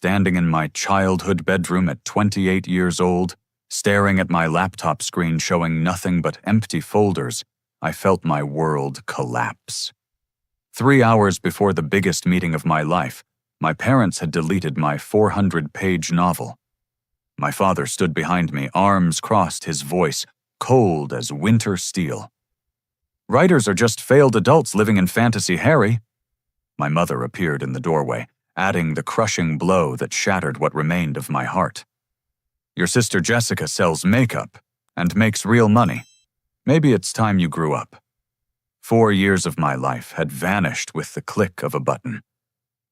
Standing in my childhood bedroom at 28 years old, staring at my laptop screen showing nothing but empty folders, I felt my world collapse. 3 hours before the biggest meeting of my life, my parents had deleted my 400-page novel. My father stood behind me, arms crossed, his voice cold as winter steel. "Writers are just failed adults living in fantasy, Harry." My mother appeared in the doorway, adding the crushing blow that shattered what remained of my heart. "Your sister Jessica sells makeup and makes real money. Maybe it's time you grew up." 4 years of my life had vanished with the click of a button.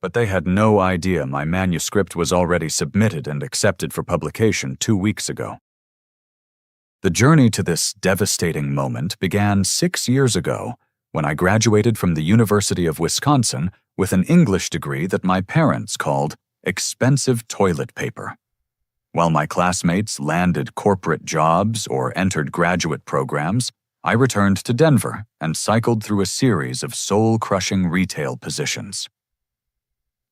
But they had no idea my manuscript was already submitted and accepted for publication 2 weeks ago. The journey to this devastating moment began 6 years ago when I graduated from the University of Wisconsin with an English degree that my parents called expensive toilet paper. While my classmates landed corporate jobs or entered graduate programs, I returned to Denver and cycled through a series of soul-crushing retail positions.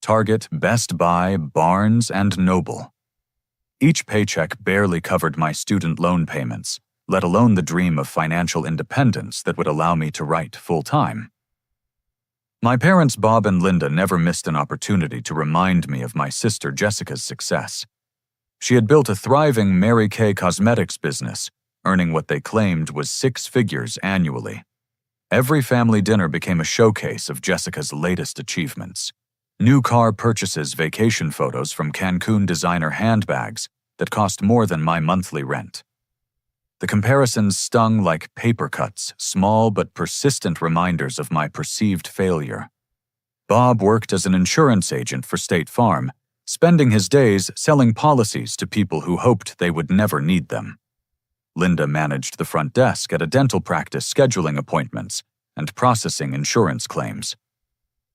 Target, Best Buy, Barnes, and Noble. Each paycheck barely covered my student loan payments, let alone the dream of financial independence that would allow me to write full-time. My parents, Bob and Linda, never missed an opportunity to remind me of my sister Jessica's success. She had built a thriving Mary Kay cosmetics business, earning what they claimed was 6 figures annually. Every family dinner became a showcase of Jessica's latest achievements. New car purchases, vacation photos from Cancun designer handbags that cost more than my monthly rent. The comparisons stung like paper cuts, small but persistent reminders of my perceived failure. Bob worked as an insurance agent for State Farm, spending his days selling policies to people who hoped they would never need them. Linda managed the front desk at a dental practice, scheduling appointments and processing insurance claims.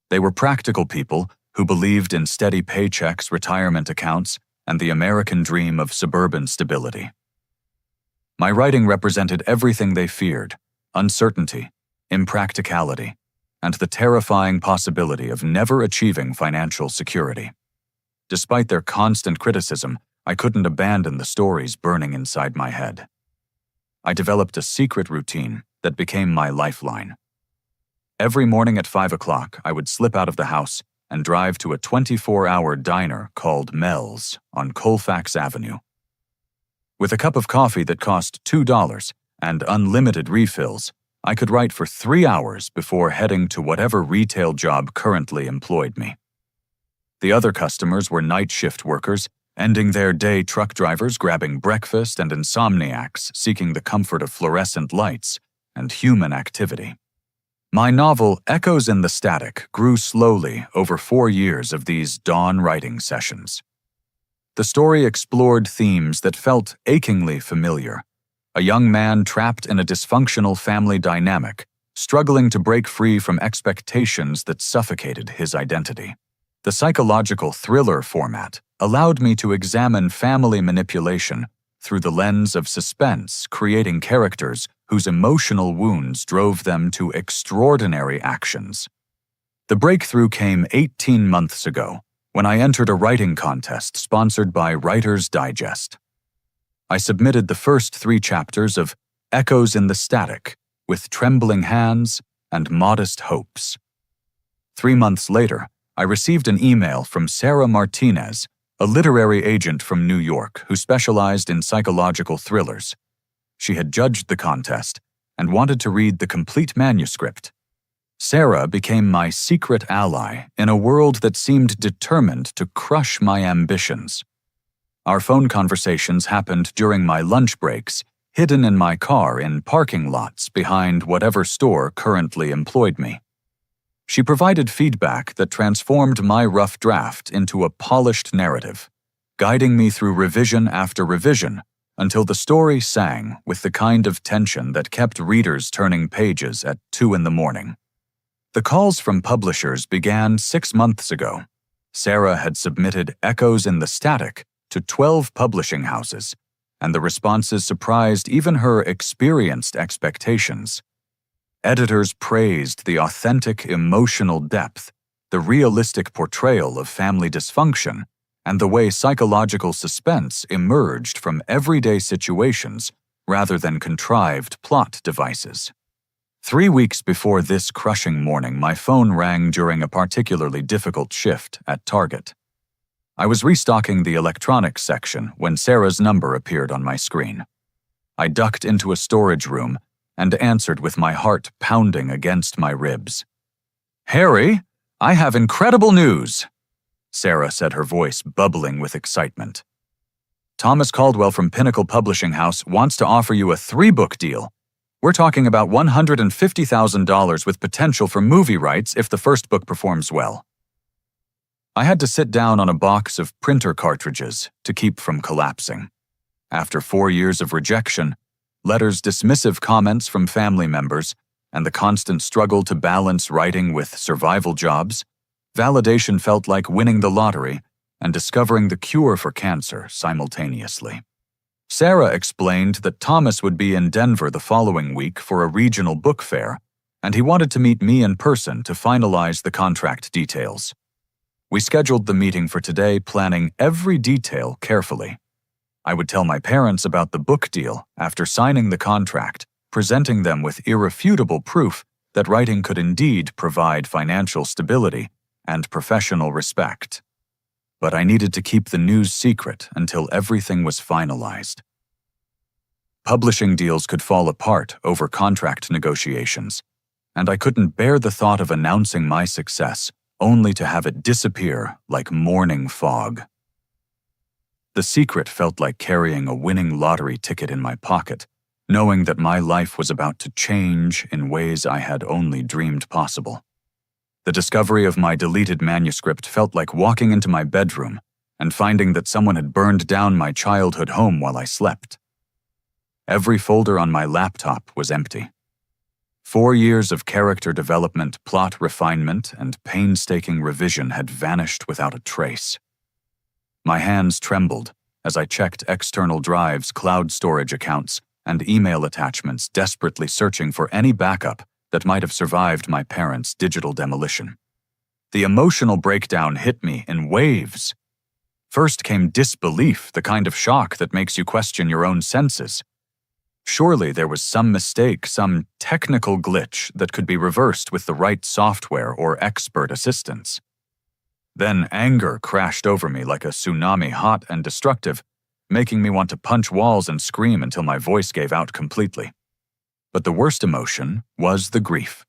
They were practical people who believed in steady paychecks, retirement accounts, and the American dream of suburban stability. My writing represented everything they feared: uncertainty, impracticality, and the terrifying possibility of never achieving financial security. Despite their constant criticism, I couldn't abandon the stories burning inside my head. I developed a secret routine that became my lifeline. Every morning at 5 o'clock, I would slip out of the house and drive to a 24-hour diner called Mel's on Colfax Avenue. With a cup of coffee that cost $2 and unlimited refills, I could write for 3 hours before heading to whatever retail job currently employed me. The other customers were night shift workers, ending their day truck drivers grabbing breakfast, and insomniacs seeking the comfort of fluorescent lights and human activity. My novel, Echoes in the Static, grew slowly over 4 years of these dawn writing sessions. The story explored themes that felt achingly familiar. A young man trapped in a dysfunctional family dynamic, struggling to break free from expectations that suffocated his identity. The psychological thriller format allowed me to examine family manipulation through the lens of suspense, creating characters whose emotional wounds drove them to extraordinary actions. The breakthrough came 18 months ago, when I entered a writing contest sponsored by Writer's Digest. I submitted the first 3 chapters of Echoes in the Static with trembling hands and modest hopes. 3 months later, I received an email from Sarah Martinez, a literary agent from New York who specialized in psychological thrillers. She had judged the contest and wanted to read the complete manuscript. Sarah became my secret ally in a world that seemed determined to crush my ambitions. Our phone conversations happened during my lunch breaks, hidden in my car in parking lots behind whatever store currently employed me. She provided feedback that transformed my rough draft into a polished narrative, guiding me through revision after revision until the story sang with the kind of tension that kept readers turning pages at 2 a.m. The calls from publishers began 6 months ago. Sarah had submitted Echoes in the Static to 12 publishing houses, and the responses surprised even her experienced expectations. Editors praised the authentic emotional depth, the realistic portrayal of family dysfunction, and the way psychological suspense emerged from everyday situations rather than contrived plot devices. 3 weeks before this crushing morning, my phone rang during a particularly difficult shift at Target. I was restocking the electronics section when Sarah's number appeared on my screen. I ducked into a storage room and answered with my heart pounding against my ribs. "Harry, I have incredible news," Sarah said, her voice bubbling with excitement. "Thomas Caldwell from Pinnacle Publishing House wants to offer you a 3-book deal. We're talking about $150,000 with potential for movie rights if the first book performs well." I had to sit down on a box of printer cartridges to keep from collapsing. After 4 years of rejection, letters, dismissive comments from family members, and the constant struggle to balance writing with survival jobs, validation felt like winning the lottery and discovering the cure for cancer simultaneously. Sarah explained that Thomas would be in Denver the following week for a regional book fair, and he wanted to meet me in person to finalize the contract details. We scheduled the meeting for today, planning every detail carefully. I would tell my parents about the book deal after signing the contract, presenting them with irrefutable proof that writing could indeed provide financial stability and professional respect. But I needed to keep the news secret until everything was finalized. Publishing deals could fall apart over contract negotiations, and I couldn't bear the thought of announcing my success only to have it disappear like morning fog. The secret felt like carrying a winning lottery ticket in my pocket, knowing that my life was about to change in ways I had only dreamed possible. The discovery of my deleted manuscript felt like walking into my bedroom and finding that someone had burned down my childhood home while I slept. Every folder on my laptop was empty. 4 years of character development, plot refinement, and painstaking revision had vanished without a trace. My hands trembled as I checked external drives, cloud storage accounts, and email attachments, desperately searching for any backup that might have survived my parents' digital demolition. The emotional breakdown hit me in waves. First came disbelief, the kind of shock that makes you question your own senses. Surely there was some mistake, some technical glitch that could be reversed with the right software or expert assistance. Then anger crashed over me like a tsunami, hot and destructive, making me want to punch walls and scream until my voice gave out completely. But the worst emotion was the grief.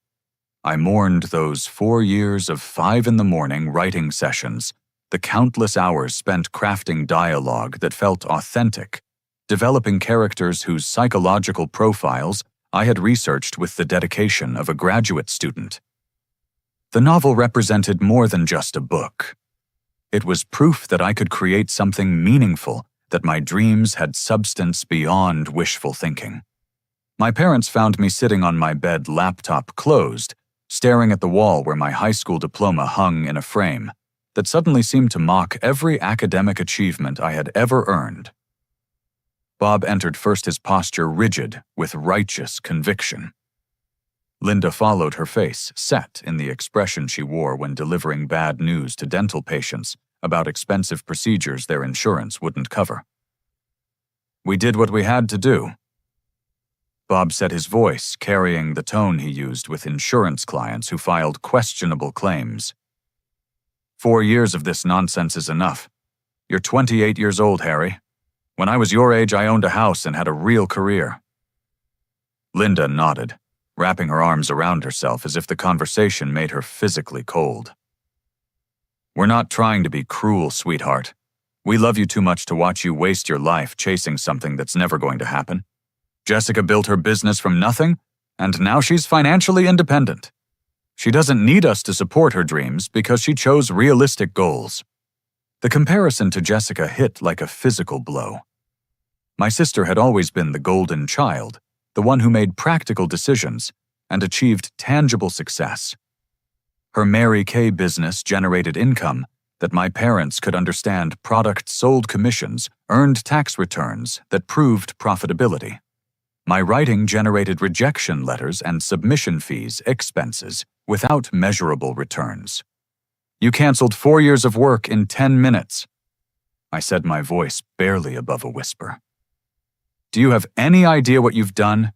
I mourned those 4 years of 5 a.m. writing sessions, the countless hours spent crafting dialogue that felt authentic, developing characters whose psychological profiles I had researched with the dedication of a graduate student. The novel represented more than just a book. It was proof that I could create something meaningful, that my dreams had substance beyond wishful thinking. My parents found me sitting on my bed, laptop closed, staring at the wall where my high school diploma hung in a frame that suddenly seemed to mock every academic achievement I had ever earned. Bob entered first, his posture rigid with righteous conviction. Linda followed, her face set in the expression she wore when delivering bad news to dental patients about expensive procedures their insurance wouldn't cover. "We did what we had to do," Bob said, his voice carrying the tone he used with insurance clients who filed questionable claims. 4 years of this nonsense is enough. You're 28 years old, Harry. When I was your age, I owned a house and had a real career. Linda nodded, wrapping her arms around herself as if the conversation made her physically cold. "We're not trying to be cruel, sweetheart. We love you too much to watch you waste your life chasing something that's never going to happen. Jessica built her business from nothing, and now she's financially independent. She doesn't need us to support her dreams because she chose realistic goals." The comparison to Jessica hit like a physical blow. My sister had always been the golden child, the one who made practical decisions and achieved tangible success. Her Mary Kay business generated income that my parents could understand, products sold, commissions, earned tax returns that proved profitability. My writing generated rejection letters and submission fees, expenses, without measurable returns. You canceled 4 years of work in 10 minutes. I said, my voice barely above a whisper. Do you have any idea what you've done?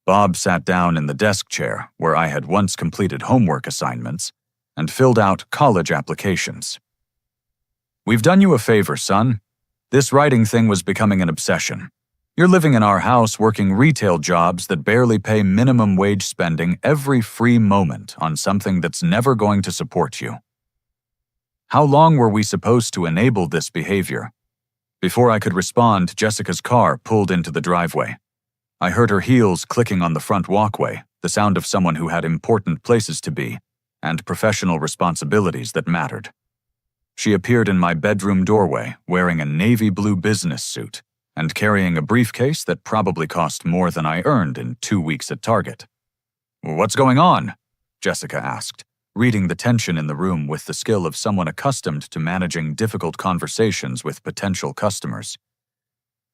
Bob sat down in the desk chair where I had once completed homework assignments and filled out college applications. We've done you a favor, son. This writing thing was becoming an obsession. You're living in our house working retail jobs that barely pay minimum wage, spending every free moment on something that's never going to support you. How long were we supposed to enable this behavior? Before I could respond, Jessica's car pulled into the driveway. I heard her heels clicking on the front walkway, the sound of someone who had important places to be and professional responsibilities that mattered. She appeared in my bedroom doorway wearing a navy blue business suit and carrying a briefcase that probably cost more than I earned in 2 weeks at Target. What's going on? Jessica asked, reading the tension in the room with the skill of someone accustomed to managing difficult conversations with potential customers.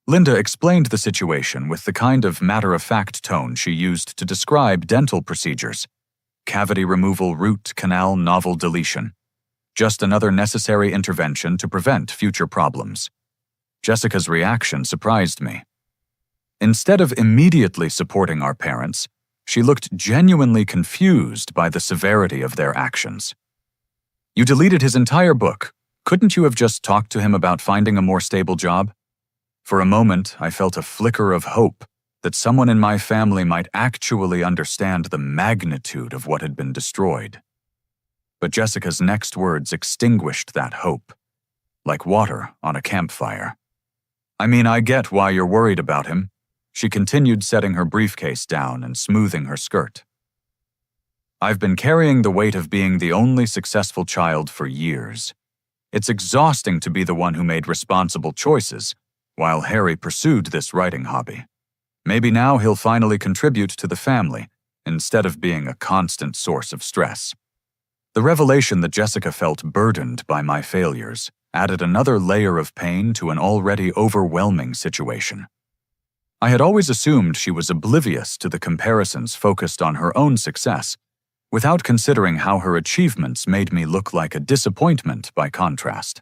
Linda explained the situation with the kind of matter-of-fact tone she used to describe dental procedures. Cavity removal, root canal, novel deletion. Just another necessary intervention to prevent future problems. Jessica's reaction surprised me. Instead of immediately supporting our parents, she looked genuinely confused by the severity of their actions. You deleted his entire book. Couldn't you have just talked to him about finding a more stable job? For a moment, I felt a flicker of hope that someone in my family might actually understand the magnitude of what had been destroyed. But Jessica's next words extinguished that hope, like water on a campfire. I mean, I get why you're worried about him. She continued, setting her briefcase down and smoothing her skirt. I've been carrying the weight of being the only successful child for years. It's exhausting to be the one who made responsible choices, while Harry pursued this writing hobby. Maybe now he'll finally contribute to the family, instead of being a constant source of stress. The revelation that Jessica felt burdened by my failures added another layer of pain to an already overwhelming situation. I had always assumed she was oblivious to the comparisons focused on her own success, without considering how her achievements made me look like a disappointment by contrast.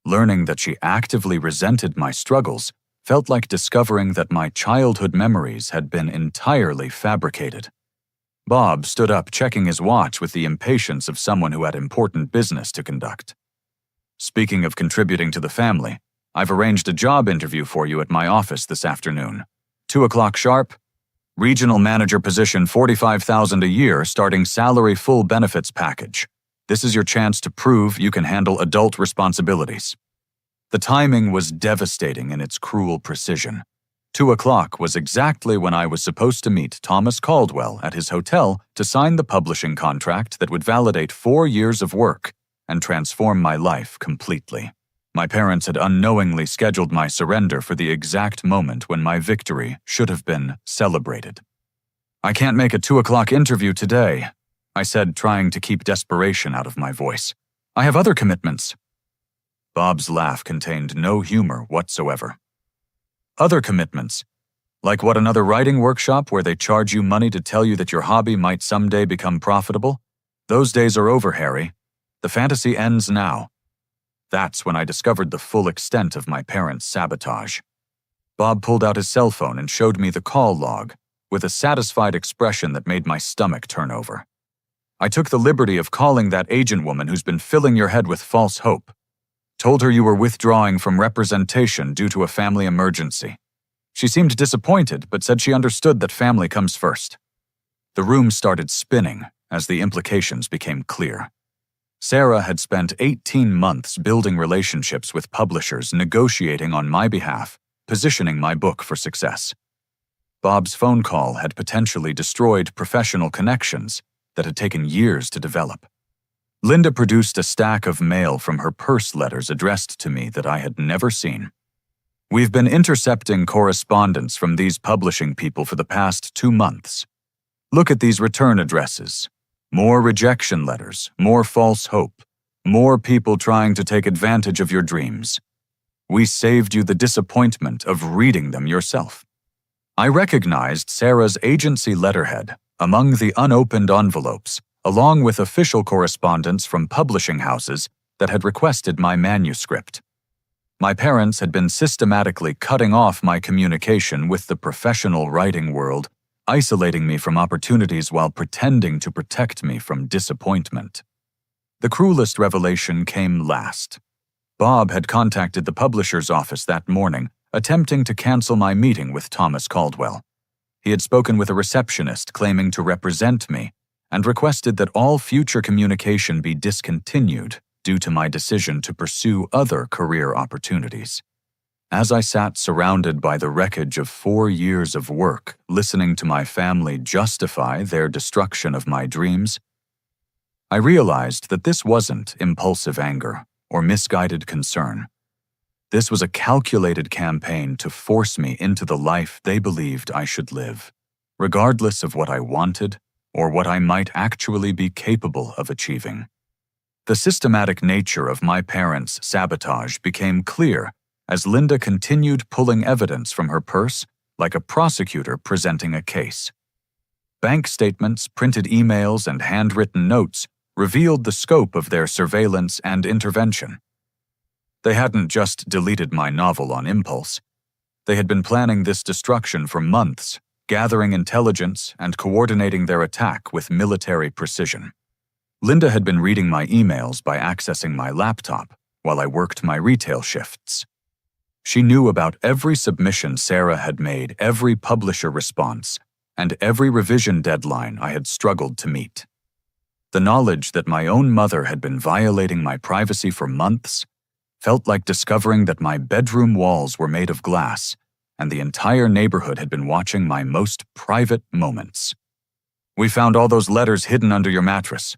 Learning that she actively resented my struggles felt like discovering that my childhood memories had been entirely fabricated. Bob stood up, checking his watch with the impatience of someone who had important business to conduct. Speaking of contributing to the family, I've arranged a job interview for you at my office this afternoon. 2 o'clock sharp. Regional manager position, $45,000 a year, starting salary, full benefits package. This is your chance to prove you can handle adult responsibilities. The timing was devastating in its cruel precision. 2 o'clock was exactly when I was supposed to meet Thomas Caldwell at his hotel to sign the publishing contract that would validate 4 years of work and transform my life completely. My parents had unknowingly scheduled my surrender for the exact moment when my victory should have been celebrated. I can't make a 2 o'clock interview today, I said, trying to keep desperation out of my voice. I have other commitments. Bob's laugh contained no humor whatsoever. Other commitments? Like what, another writing workshop where they charge you money to tell you that your hobby might someday become profitable? Those days are over, Harry. The fantasy ends now. That's when I discovered the full extent of my parents' sabotage. Bob pulled out his cell phone and showed me the call log, with a satisfied expression that made my stomach turn over. I took the liberty of calling that agent woman who's been filling your head with false hope. Told her you were withdrawing from representation due to a family emergency. She seemed disappointed, but said she understood that family comes first. The room started spinning as the implications became clear. Sarah had spent 18 months building relationships with publishers, negotiating on my behalf, positioning my book for success. Bob's phone call had potentially destroyed professional connections that had taken years to develop. Linda produced a stack of mail from her purse letters addressed to me that I had never seen. We've been intercepting correspondence from these publishing people for the past 2 months. Look at these return addresses. More rejection letters, more false hope, more people trying to take advantage of your dreams. We saved you the disappointment of reading them yourself. I recognized Sarah's agency letterhead among the unopened envelopes, along with official correspondence from publishing houses that had requested my manuscript. My parents had been systematically cutting off my communication with the professional writing world, isolating me from opportunities while pretending to protect me from disappointment. The cruelest revelation came last. Bob had contacted the publisher's office that morning, attempting to cancel my meeting with Thomas Caldwell. He had spoken with a receptionist claiming to represent me and requested that all future communication be discontinued due to my decision to pursue other career opportunities. As I sat surrounded by the wreckage of 4 years of work, listening to my family justify their destruction of my dreams, I realized that this wasn't impulsive anger or misguided concern. This was a calculated campaign to force me into the life they believed I should live, regardless of what I wanted or what I might actually be capable of achieving. The systematic nature of my parents' sabotage became clear as Linda continued pulling evidence from her purse like a prosecutor presenting a case. Bank statements, printed emails, and handwritten notes revealed the scope of their surveillance and intervention. They hadn't just deleted my novel on impulse. They had been planning this destruction for months, gathering intelligence and coordinating their attack with military precision. Linda had been reading my emails by accessing my laptop while I worked my retail shifts. She knew about every submission Sarah had made, every publisher response, and every revision deadline I had struggled to meet. The knowledge that my own mother had been violating my privacy for months felt like discovering that my bedroom walls were made of glass and the entire neighborhood had been watching my most private moments. "We found all those letters hidden under your mattress,"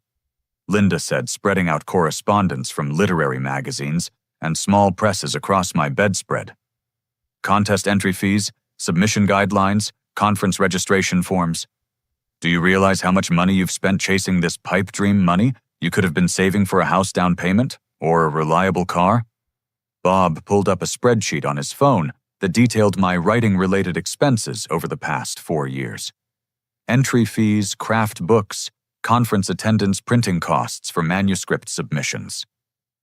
Linda said, spreading out correspondence from literary magazines and small presses across my bedspread. Contest entry fees, submission guidelines, conference registration forms. "Do you realize how much money you've spent chasing this pipe dream money you could have been saving for a house down payment or a reliable car?" Bob pulled up a spreadsheet on his phone that detailed my writing-related expenses over the past 4 years. Entry fees, craft books, conference attendance, printing costs for manuscript submissions.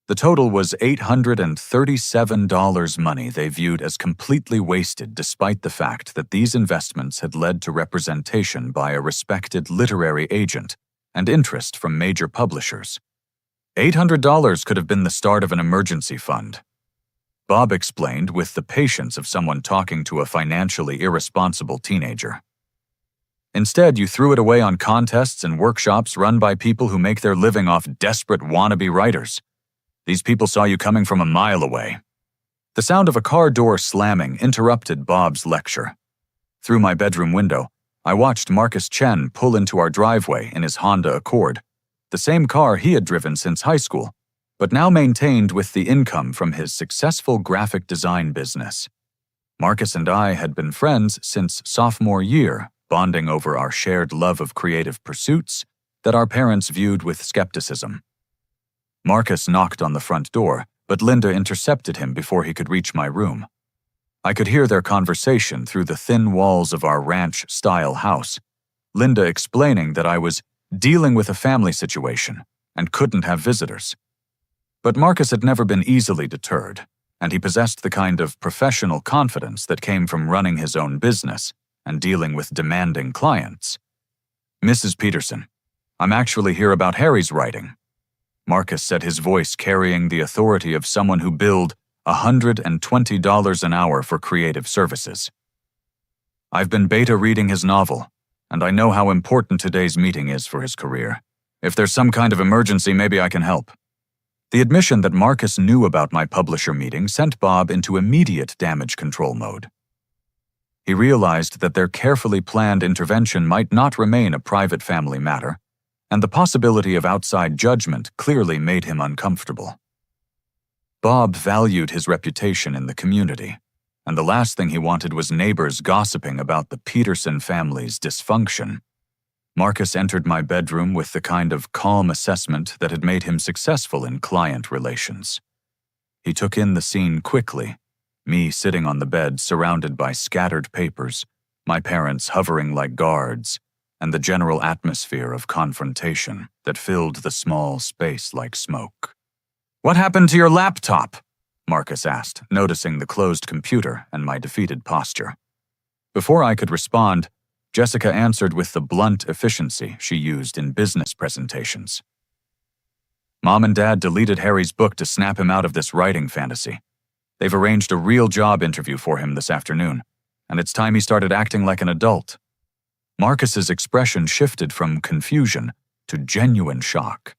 The total was $837 money they viewed as completely wasted, despite the fact that these investments had led to representation by a respected literary agent and interest from major publishers. $800 could have been the start of an emergency fund. Bob explained with the patience of someone talking to a financially irresponsible teenager. "Instead, you threw it away on contests and workshops run by people who make their living off desperate wannabe writers. These people saw you coming from a mile away." The sound of a car door slamming interrupted Bob's lecture. Through my bedroom window, I watched Marcus Chen pull into our driveway in his Honda Accord, the same car he had driven since high school, but now maintained with the income from his successful graphic design business. Marcus and I had been friends since sophomore year, bonding over our shared love of creative pursuits that our parents viewed with skepticism. Marcus knocked on the front door, but Linda intercepted him before he could reach my room. I could hear their conversation through the thin walls of our ranch-style house, Linda explaining that I was dealing with a family situation and couldn't have visitors. But Marcus had never been easily deterred, and he possessed the kind of professional confidence that came from running his own business and dealing with demanding clients. "Mrs. Peterson, I'm actually here about Harry's writing," Marcus said, his voice carrying the authority of someone who billed $120 an hour for creative services. "I've been beta reading his novel, and I know how important today's meeting is for his career. If there's some kind of emergency, maybe I can help." The admission that Marcus knew about my publisher meeting sent Bob into immediate damage control mode. He realized that their carefully planned intervention might not remain a private family matter, and the possibility of outside judgment clearly made him uncomfortable. Bob valued his reputation in the community, and the last thing he wanted was neighbors gossiping about the Peterson family's dysfunction. Marcus entered my bedroom with the kind of calm assessment that had made him successful in client relations. He took in the scene quickly, me sitting on the bed surrounded by scattered papers, my parents hovering like guards, and the general atmosphere of confrontation that filled the small space like smoke. "What happened to your laptop?" Marcus asked, noticing the closed computer and my defeated posture. Before I could respond, Jessica answered with the blunt efficiency she used in business presentations. Mom and Dad deleted Harry's book to snap him out of this writing fantasy. They've arranged a real job interview for him this afternoon, and it's time he started acting like an adult. Marcus's expression shifted from confusion to genuine shock.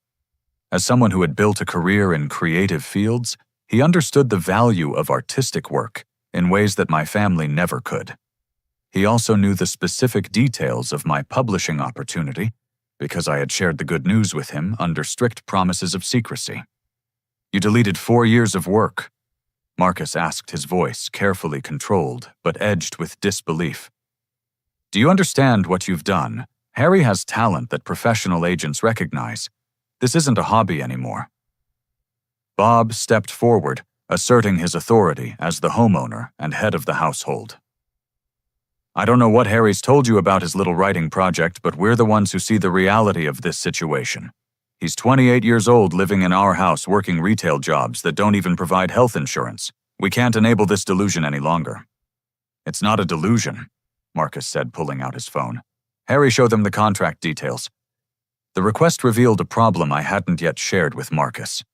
As someone who had built a career in creative fields, he understood the value of artistic work in ways that my family never could. He also knew the specific details of my publishing opportunity because I had shared the good news with him under strict promises of secrecy. "You deleted 4 years of work," Marcus asked, his voice carefully controlled but edged with disbelief. "Do you understand what you've done? Harry has talent that professional agents recognize. This isn't a hobby anymore." Bob stepped forward, asserting his authority as the homeowner and head of the household. "I don't know what Harry's told you about his little writing project, but we're the ones who see the reality of this situation. He's 28 years old living in our house working retail jobs that don't even provide health insurance. We can't enable this delusion any longer." "It's not a delusion," Marcus said, pulling out his phone. "Harry showed them the contract details." The request revealed a problem I hadn't yet shared with Marcus.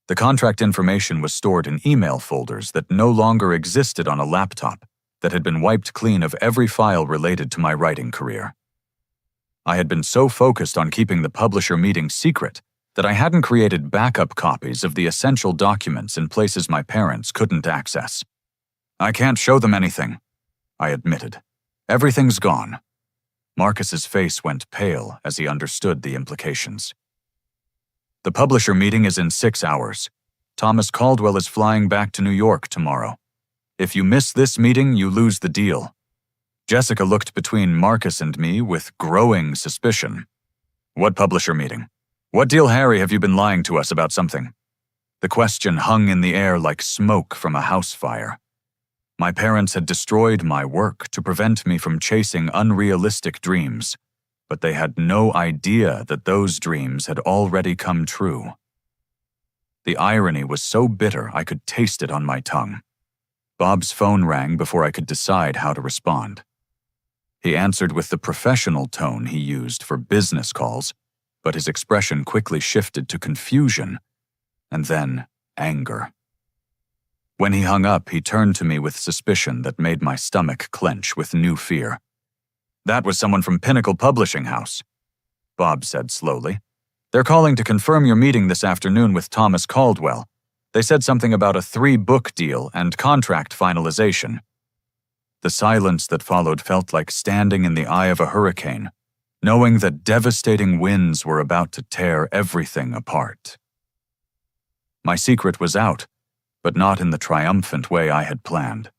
The contract information was stored in email folders that no longer existed on a laptop that had been wiped clean of every file related to my writing career. I had been so focused on keeping the publisher meeting secret that I hadn't created backup copies of the essential documents in places my parents couldn't access. "I can't show them anything," I admitted. "Everything's gone." Marcus's face went pale as he understood the implications. "The publisher meeting is in 6 hours. Thomas Caldwell is flying back to New York tomorrow. If you miss this meeting, you lose the deal." Jessica looked between Marcus and me with growing suspicion. "What publisher meeting? What deal, Harry? Have you been lying to us about something?" The question hung in the air like smoke from a house fire. My parents had destroyed my work to prevent me from chasing unrealistic dreams, but they had no idea that those dreams had already come true. The irony was so bitter I could taste it on my tongue. Bob's phone rang before I could decide how to respond. He answered with the professional tone he used for business calls, but his expression quickly shifted to confusion and then anger. When he hung up, he turned to me with suspicion that made my stomach clench with new fear. "That was someone from Pinnacle Publishing House," Bob said slowly. "They're calling to confirm your meeting this afternoon with Thomas Caldwell. They said something about a 3-book deal and contract finalization." The silence that followed felt like standing in the eye of a hurricane, knowing that devastating winds were about to tear everything apart. My secret was out, but not in the triumphant way I had planned.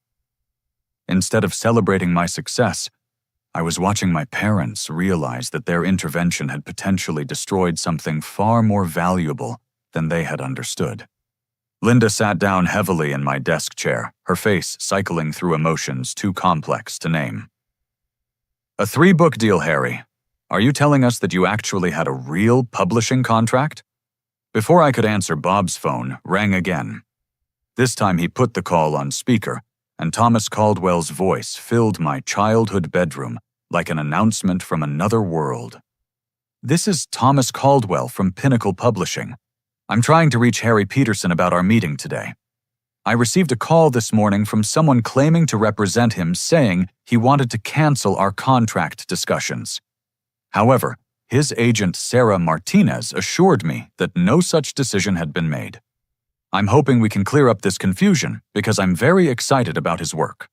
Instead of celebrating my success, I was watching my parents realize that their intervention had potentially destroyed something far more valuable than they had understood. Linda sat down heavily in my desk chair, her face cycling through emotions too complex to name. "A 3-book deal, Harry. Are you telling us that you actually had a real publishing contract?" Before I could answer, Bob's phone rang again. This time he put the call on speaker, and Thomas Caldwell's voice filled my childhood bedroom like an announcement from another world. "This is Thomas Caldwell from Pinnacle Publishing. I'm trying to reach Harry Peterson about our meeting today. I received a call this morning from someone claiming to represent him, saying he wanted to cancel our contract discussions. However, his agent Sarah Martinez assured me that no such decision had been made. I'm hoping we can clear up this confusion because I'm very excited about his work."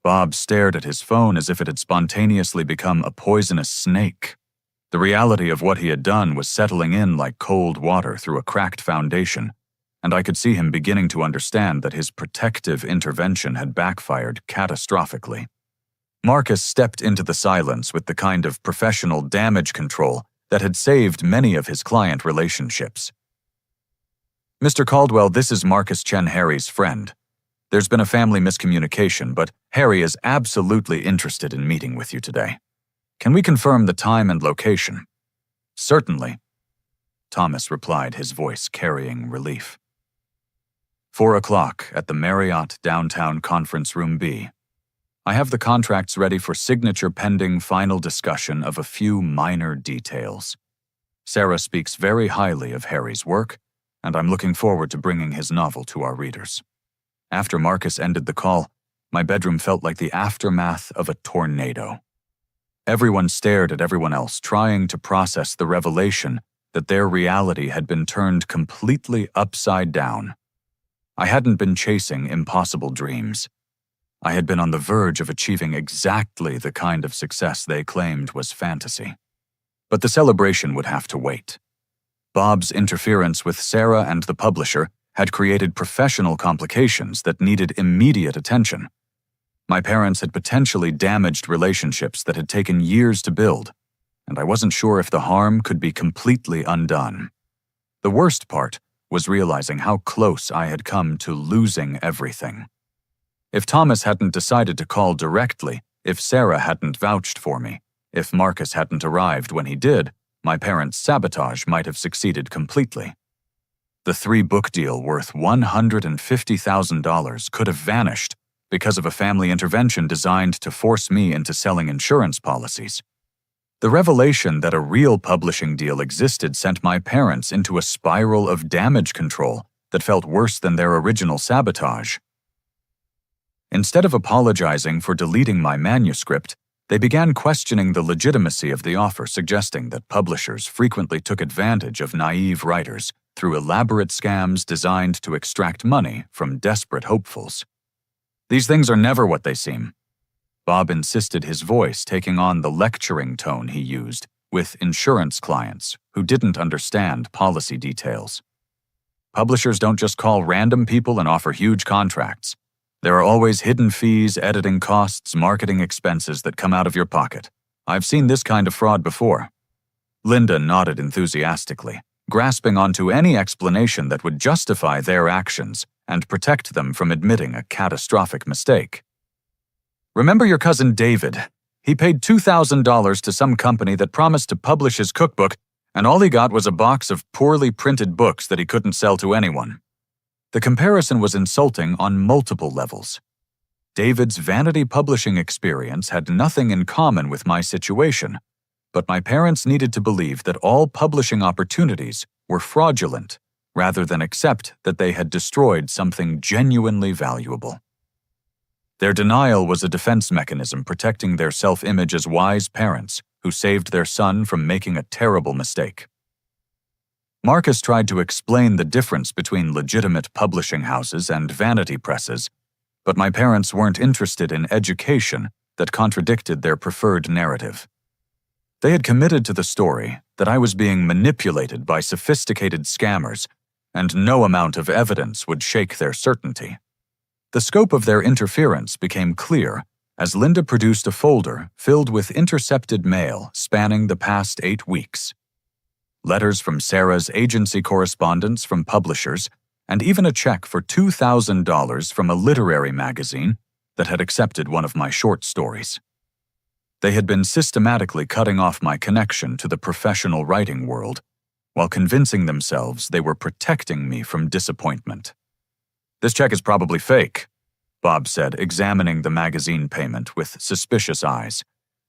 Bob stared at his phone as if it had spontaneously become a poisonous snake. The reality of what he had done was settling in like cold water through a cracked foundation, and I could see him beginning to understand that his protective intervention had backfired catastrophically. Marcus stepped into the silence with the kind of professional damage control that had saved many of his client relationships. "Mr. Caldwell, this is Marcus Chen, Harry's friend. There's been a family miscommunication, but Harry is absolutely interested in meeting with you today. Can we confirm the time and location?" "Certainly," Thomas replied, his voice carrying relief. 4 o'clock at the Marriott Downtown Conference Room B. I have the contracts ready for signature pending final discussion of a few minor details. Sarah speaks very highly of Harry's work, and I'm looking forward to bringing his novel to our readers. After Marcus ended the call, my bedroom felt like the aftermath of a tornado. Everyone stared at everyone else, trying to process the revelation that their reality had been turned completely upside down. I hadn't been chasing impossible dreams. I had been on the verge of achieving exactly the kind of success they claimed was fantasy. But the celebration would have to wait. Bob's interference with Sarah and the publisher had created professional complications that needed immediate attention. My parents had potentially damaged relationships that had taken years to build, and I wasn't sure if the harm could be completely undone. The worst part was realizing how close I had come to losing everything. If Thomas hadn't decided to call directly, if Sarah hadn't vouched for me, if Marcus hadn't arrived when he did, my parents' sabotage might have succeeded completely. The 3-book deal worth $150,000 could have vanished because of a family intervention designed to force me into selling insurance policies. The revelation that a real publishing deal existed sent my parents into a spiral of damage control that felt worse than their original sabotage. Instead of apologizing for deleting my manuscript, they began questioning the legitimacy of the offer, suggesting that publishers frequently took advantage of naive writers through elaborate scams designed to extract money from desperate hopefuls. These things are never what they seem. Bob insisted, his voice taking on the lecturing tone he used with insurance clients who didn't understand policy details. Publishers don't just call random people and offer huge contracts. There are always hidden fees, editing costs, marketing expenses that come out of your pocket. I've seen this kind of fraud before. Linda nodded enthusiastically, grasping onto any explanation that would justify their actions and protect them from admitting a catastrophic mistake. Remember your cousin David? He paid $2,000 to some company that promised to publish his cookbook, and all he got was a box of poorly printed books that he couldn't sell to anyone. The comparison was insulting on multiple levels. David's vanity publishing experience had nothing in common with my situation, but my parents needed to believe that all publishing opportunities were fraudulent, rather than accept that they had destroyed something genuinely valuable. Their denial was a defense mechanism protecting their self-image as wise parents who saved their son from making a terrible mistake. Marcus tried to explain the difference between legitimate publishing houses and vanity presses, but my parents weren't interested in education that contradicted their preferred narrative. They had committed to the story that I was being manipulated by sophisticated scammers, and no amount of evidence would shake their certainty. The scope of their interference became clear as Linda produced a folder filled with intercepted mail spanning the past 8 weeks. Letters from Sarah's agency correspondents from publishers, and even a check for $2,000 from a literary magazine that had accepted one of my short stories. They had been systematically cutting off my connection to the professional writing world, while convincing themselves they were protecting me from disappointment. "This check is probably fake," Bob said, examining the magazine payment with suspicious eyes.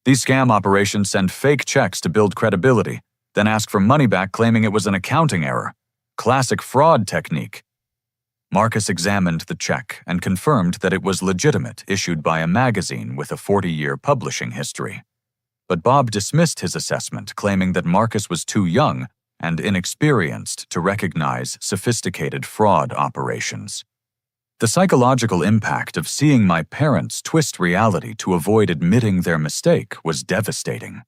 "These scam operations send fake checks to build credibility, then ask for money back claiming it was an accounting error. Classic fraud technique." Marcus examined the check and confirmed that it was legitimate, issued by a magazine with a 40-year publishing history. But Bob dismissed his assessment, claiming that Marcus was too young and inexperienced to recognize sophisticated fraud operations. The psychological impact of seeing my parents twist reality to avoid admitting their mistake was devastating.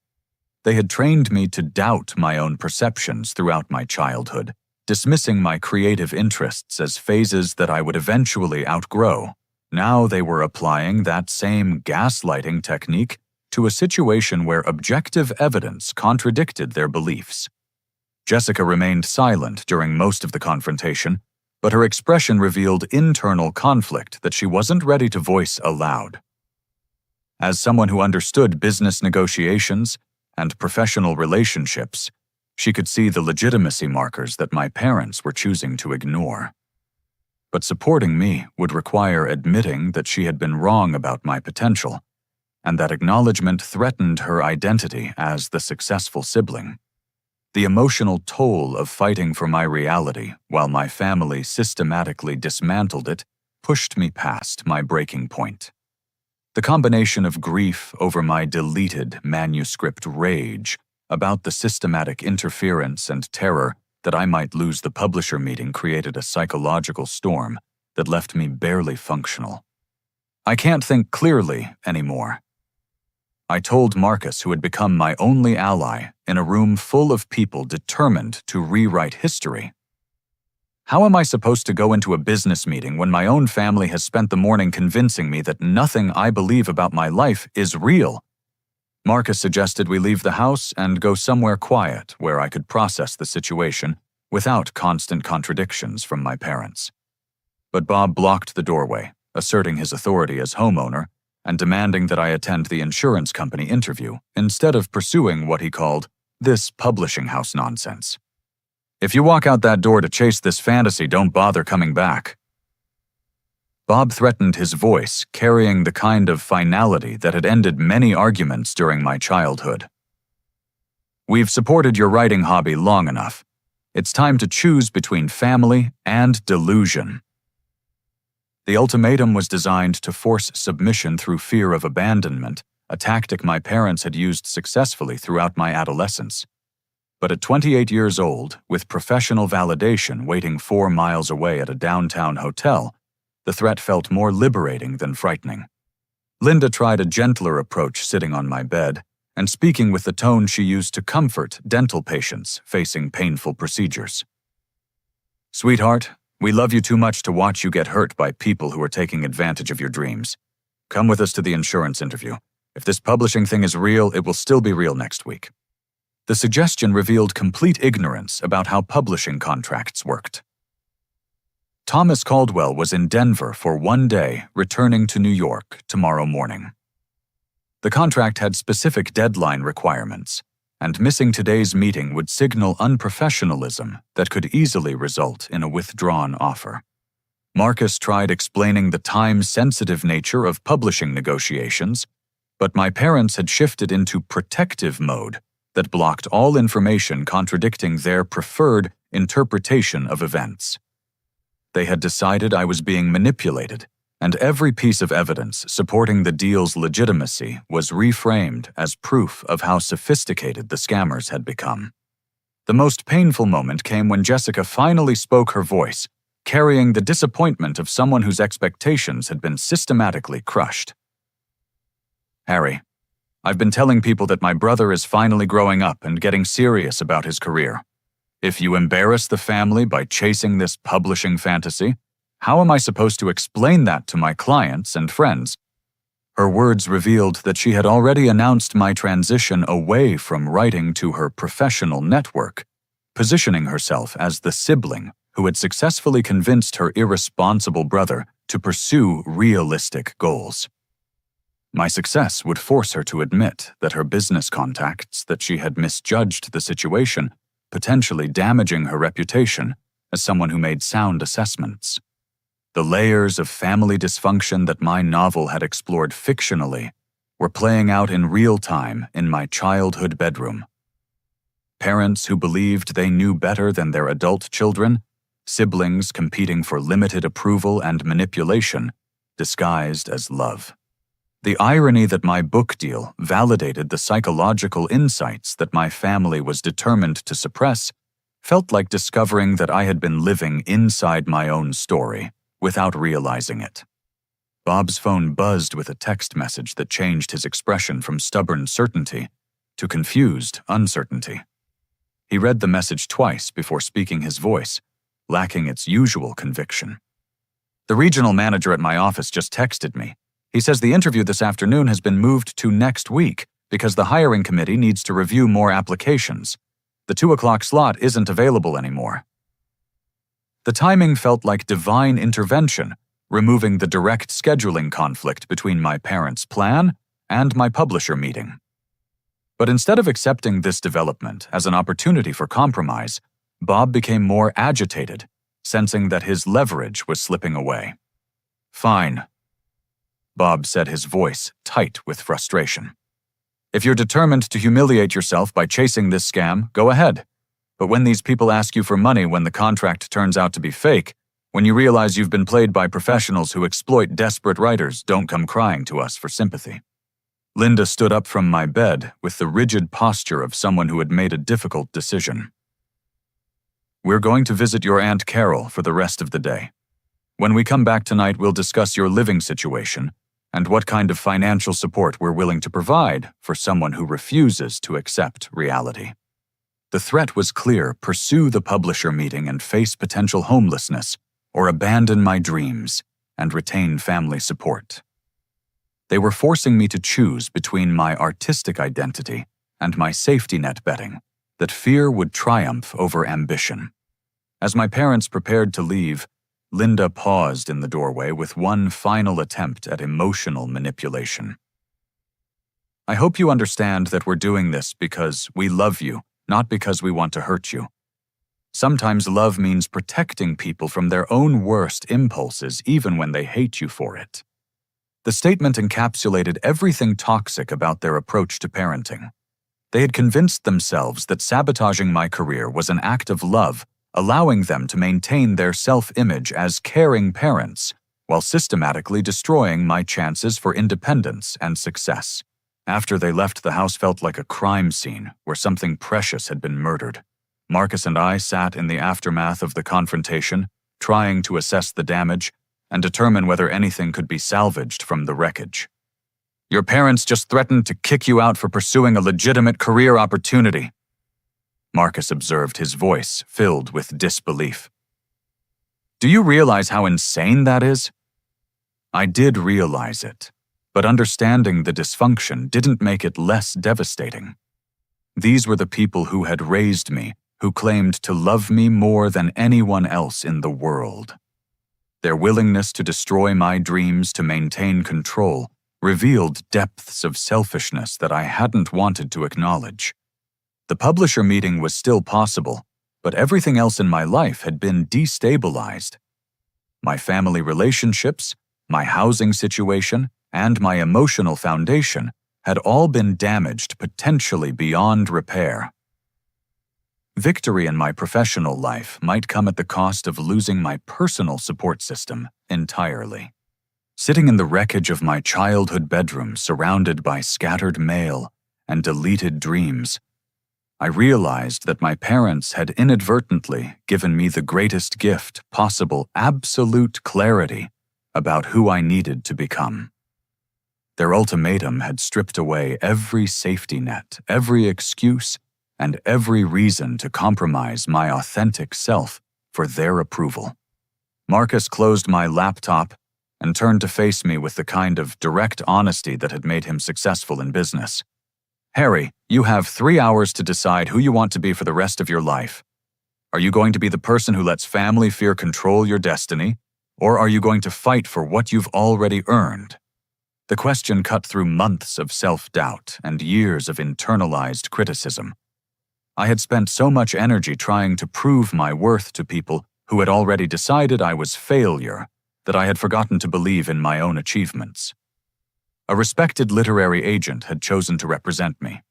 They had trained me to doubt my own perceptions throughout my childhood, dismissing my creative interests as phases that I would eventually outgrow. Now they were applying that same gaslighting technique to a situation where objective evidence contradicted their beliefs. Jessica remained silent during most of the confrontation, but her expression revealed internal conflict that she wasn't ready to voice aloud. As someone who understood business negotiations and professional relationships, she could see the legitimacy markers that my parents were choosing to ignore. But supporting me would require admitting that she had been wrong about my potential, and that acknowledgement threatened her identity as the successful sibling. The emotional toll of fighting for my reality while my family systematically dismantled it pushed me past my breaking point. The combination of grief over my deleted manuscript rage about the systematic interference and terror that I might lose the publisher meeting created a psychological storm that left me barely functional. I can't think clearly anymore. I told Marcus, who had become my only ally, in a room full of people determined to rewrite history. How am I supposed to go into a business meeting when my own family has spent the morning convincing me that nothing I believe about my life is real? Marcus suggested we leave the house and go somewhere quiet where I could process the situation without constant contradictions from my parents. But Bob blocked the doorway, asserting his authority as homeowner and demanding that I attend the insurance company interview instead of pursuing what he called this publishing house nonsense. If you walk out that door to chase this fantasy, don't bother coming back. Bob threatened, his voice carrying the kind of finality that had ended many arguments during my childhood. We've supported your writing hobby long enough. It's time to choose between family and delusion. The ultimatum was designed to force submission through fear of abandonment, a tactic my parents had used successfully throughout my adolescence. But at 28 years old, with professional validation waiting 4 miles away at a downtown hotel, the threat felt more liberating than frightening. Linda tried a gentler approach sitting on my bed and speaking with the tone she used to comfort dental patients facing painful procedures. Sweetheart, we love you too much to watch you get hurt by people who are taking advantage of your dreams. Come with us to the insurance interview. If this publishing thing is real, it will still be real next week. The suggestion revealed complete ignorance about how publishing contracts worked. Thomas Caldwell was in Denver for 1 day, returning to New York tomorrow morning. The contract had specific deadline requirements, and missing today's meeting would signal unprofessionalism that could easily result in a withdrawn offer. Marcus tried explaining the time-sensitive nature of publishing negotiations, but my parents had shifted into protective mode that blocked all information contradicting their preferred interpretation of events. They had decided I was being manipulated, and every piece of evidence supporting the deal's legitimacy was reframed as proof of how sophisticated the scammers had become. The most painful moment came when Jessica finally spoke her voice, carrying the disappointment of someone whose expectations had been systematically crushed. Harry, I've been telling people that my brother is finally growing up and getting serious about his career. If you embarrass the family by chasing this publishing fantasy, how am I supposed to explain that to my clients and friends? Her words revealed that she had already announced my transition away from writing to her professional network, positioning herself as the sibling who had successfully convinced her irresponsible brother to pursue realistic goals. My success would force her to admit that her business contacts that she had misjudged the situation, potentially damaging her reputation as someone who made sound assessments. The layers of family dysfunction that my novel had explored fictionally were playing out in real time in my childhood bedroom. Parents who believed they knew better than their adult children, siblings competing for limited approval and manipulation, disguised as love. The irony that my book deal validated the psychological insights that my family was determined to suppress felt like discovering that I had been living inside my own story without realizing it. Bob's phone buzzed with a text message that changed his expression from stubborn certainty to confused uncertainty. He read the message twice before speaking his voice, lacking its usual conviction. The regional manager at my office just texted me. He says the interview this afternoon has been moved to next week because the hiring committee needs to review more applications. The 2 o'clock slot isn't available anymore. The timing felt like divine intervention, removing the direct scheduling conflict between my parents' plan and my publisher meeting. But instead of accepting this development as an opportunity for compromise, Bob became more agitated, sensing that his leverage was slipping away. "Fine," Bob said, his voice tight with frustration. "If you're determined to humiliate yourself by chasing this scam, go ahead. But when these people ask you for money when the contract turns out to be fake, when you realize you've been played by professionals who exploit desperate writers, don't come crying to us for sympathy." Linda stood up from my bed with the rigid posture of someone who had made a difficult decision. "We're going to visit your Aunt Carol for the rest of the day. When we come back tonight, we'll discuss your living situation and what kind of financial support we're willing to provide for someone who refuses to accept reality." The threat was clear: pursue the publisher meeting and face potential homelessness, or abandon my dreams and retain family support. They were forcing me to choose between my artistic identity and my safety net, betting that fear would triumph over ambition. As my parents prepared to leave, Linda paused in the doorway with one final attempt at emotional manipulation. "I hope you understand that we're doing this because we love you, not because we want to hurt you. Sometimes love means protecting people from their own worst impulses, even when they hate you for it." The statement encapsulated everything toxic about their approach to parenting. They had convinced themselves that sabotaging my career was an act of love, allowing them to maintain their self-image as caring parents, while systematically destroying my chances for independence and success. After they left, the house felt like a crime scene where something precious had been murdered. Marcus and I sat in the aftermath of the confrontation, trying to assess the damage and determine whether anything could be salvaged from the wreckage. "Your parents just threatened to kick you out for pursuing a legitimate career opportunity," Marcus observed, his voice filled with disbelief. "Do you realize how insane that is?" I did realize it, but understanding the dysfunction didn't make it less devastating. These were the people who had raised me, who claimed to love me more than anyone else in the world. Their willingness to destroy my dreams to maintain control revealed depths of selfishness that I hadn't wanted to acknowledge. The publisher meeting was still possible, but everything else in my life had been destabilized. My family relationships, my housing situation, and my emotional foundation had all been damaged potentially beyond repair. Victory in my professional life might come at the cost of losing my personal support system entirely. Sitting in the wreckage of my childhood bedroom, surrounded by scattered mail and deleted dreams, I realized that my parents had inadvertently given me the greatest gift possible: absolute clarity about who I needed to become. Their ultimatum had stripped away every safety net, every excuse, and every reason to compromise my authentic self for their approval. Marcus closed my laptop and turned to face me with the kind of direct honesty that had made him successful in business. "Harry, you have 3 hours to decide who you want to be for the rest of your life. Are you going to be the person who lets family fear control your destiny, or are you going to fight for what you've already earned?" The question cut through months of self-doubt and years of internalized criticism. I had spent so much energy trying to prove my worth to people who had already decided I was failure that I had forgotten to believe in my own achievements. A respected literary agent had chosen to represent me.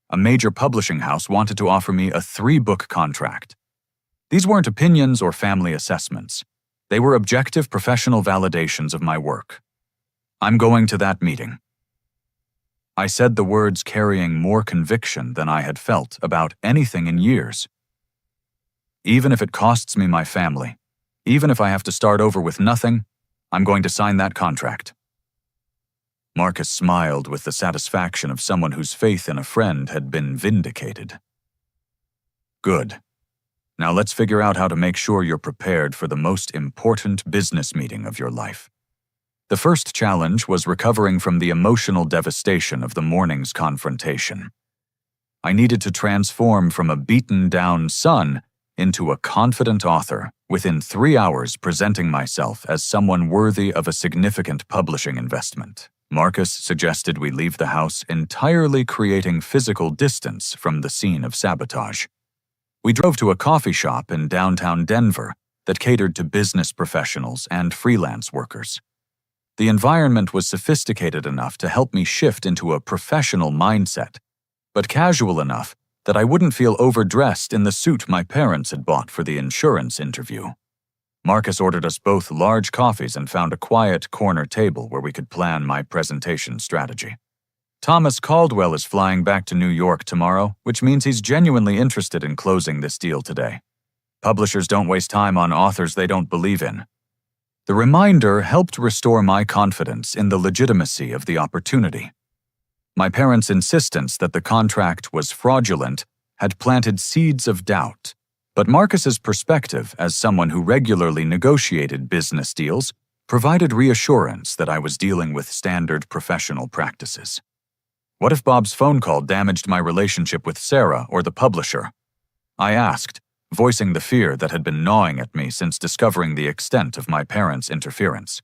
A major publishing house wanted to offer me a 3-book contract. These weren't opinions or family assessments. They were objective professional validations of my work. "I'm going to that meeting." I said the words carrying more conviction than I had felt about anything in years. "Even if it costs me my family, even if I have to start over with nothing, I'm going to sign that contract." Marcus smiled with the satisfaction of someone whose faith in a friend had been vindicated. "Good. Now let's figure out how to make sure you're prepared for the most important business meeting of your life." The first challenge was recovering from the emotional devastation of the morning's confrontation. I needed to transform from a beaten-down son into a confident author, within 3 hours presenting myself as someone worthy of a significant publishing investment. Marcus suggested we leave the house entirely, creating physical distance from the scene of sabotage. We drove to a coffee shop in downtown Denver, that catered to business professionals and freelance workers. The environment was sophisticated enough to help me shift into a professional mindset, but casual enough that I wouldn't feel overdressed in the suit my parents had bought for the insurance interview. Marcus ordered us both large coffees and found a quiet corner table where we could plan my presentation strategy. Thomas Caldwell is flying back to New York tomorrow, which means he's genuinely interested in closing this deal today. Publishers don't waste time on authors they don't believe in. The reminder helped restore my confidence in the legitimacy of the opportunity. My parents' insistence that the contract was fraudulent had planted seeds of doubt, but Marcus's perspective as someone who regularly negotiated business deals provided reassurance that I was dealing with standard professional practices. What if Bob's phone call damaged my relationship with Sarah or the publisher? I asked, voicing the fear that had been gnawing at me since discovering the extent of my parents' interference.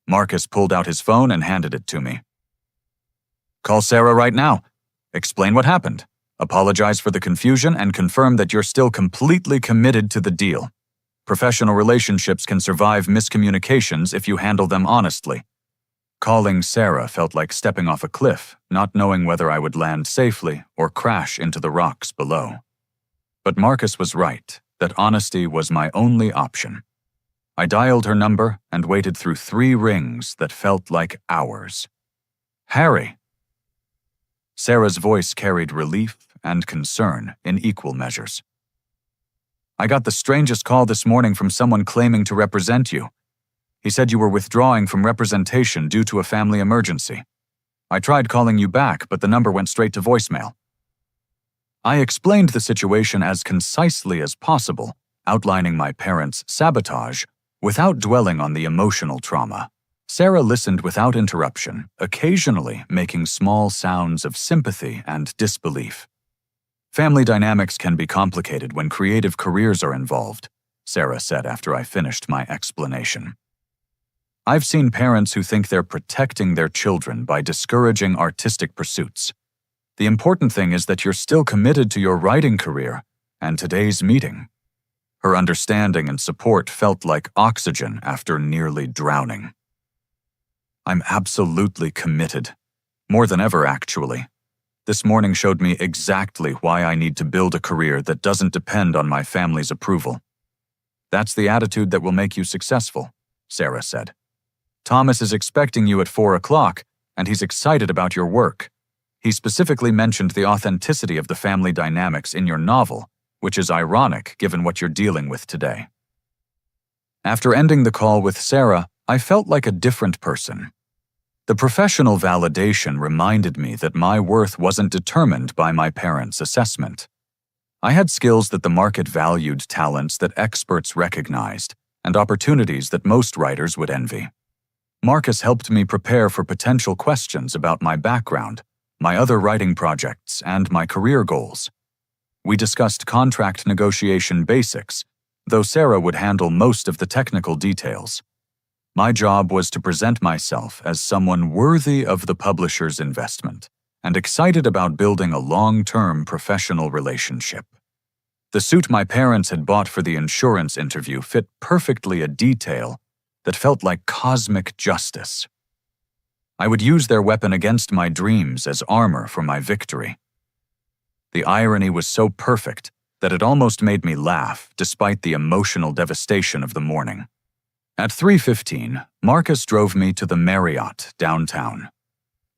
Marcus pulled out his phone and handed it to me. Call Sarah right now. Explain what happened. Apologize for the confusion and confirm that you're still completely committed to the deal. Professional relationships can survive miscommunications if you handle them honestly. Calling Sarah felt like stepping off a cliff, not knowing whether I would land safely or crash into the rocks below. But Marcus was right, that honesty was my only option. I dialed her number and waited through 3 rings that felt like hours. Harry. Sarah's voice carried relief and concern in equal measures. I got the strangest call this morning from someone claiming to represent you. He said you were withdrawing from representation due to a family emergency. I tried calling you back, but the number went straight to voicemail. I explained the situation as concisely as possible, outlining my parents' sabotage without dwelling on the emotional trauma. Sarah listened without interruption, occasionally making small sounds of sympathy and disbelief. Family dynamics can be complicated when creative careers are involved, Sarah said after I finished my explanation. I've seen parents who think they're protecting their children by discouraging artistic pursuits. The important thing is that you're still committed to your writing career and today's meeting. Her understanding and support felt like oxygen after nearly drowning. I'm absolutely committed. More than ever, actually. This morning showed me exactly why I need to build a career that doesn't depend on my family's approval. That's the attitude that will make you successful, Sarah said. Thomas is expecting you at 4 o'clock, and he's excited about your work. He specifically mentioned the authenticity of the family dynamics in your novel, which is ironic given what you're dealing with today. After ending the call with Sarah, I felt like a different person. The professional validation reminded me that my worth wasn't determined by my parents' assessment. I had skills that the market valued, talents that experts recognized, and opportunities that most writers would envy. Marcus helped me prepare for potential questions about my background, my other writing projects, and my career goals. We discussed contract negotiation basics, though Sarah would handle most of the technical details. My job was to present myself as someone worthy of the publisher's investment and excited about building a long-term professional relationship. The suit my parents had bought for the insurance interview fit perfectly a detail that felt like cosmic justice. I would use their weapon against my dreams as armor for my victory. The irony was so perfect that it almost made me laugh despite the emotional devastation of the morning. At 3:15, Marcus drove me to the Marriott downtown.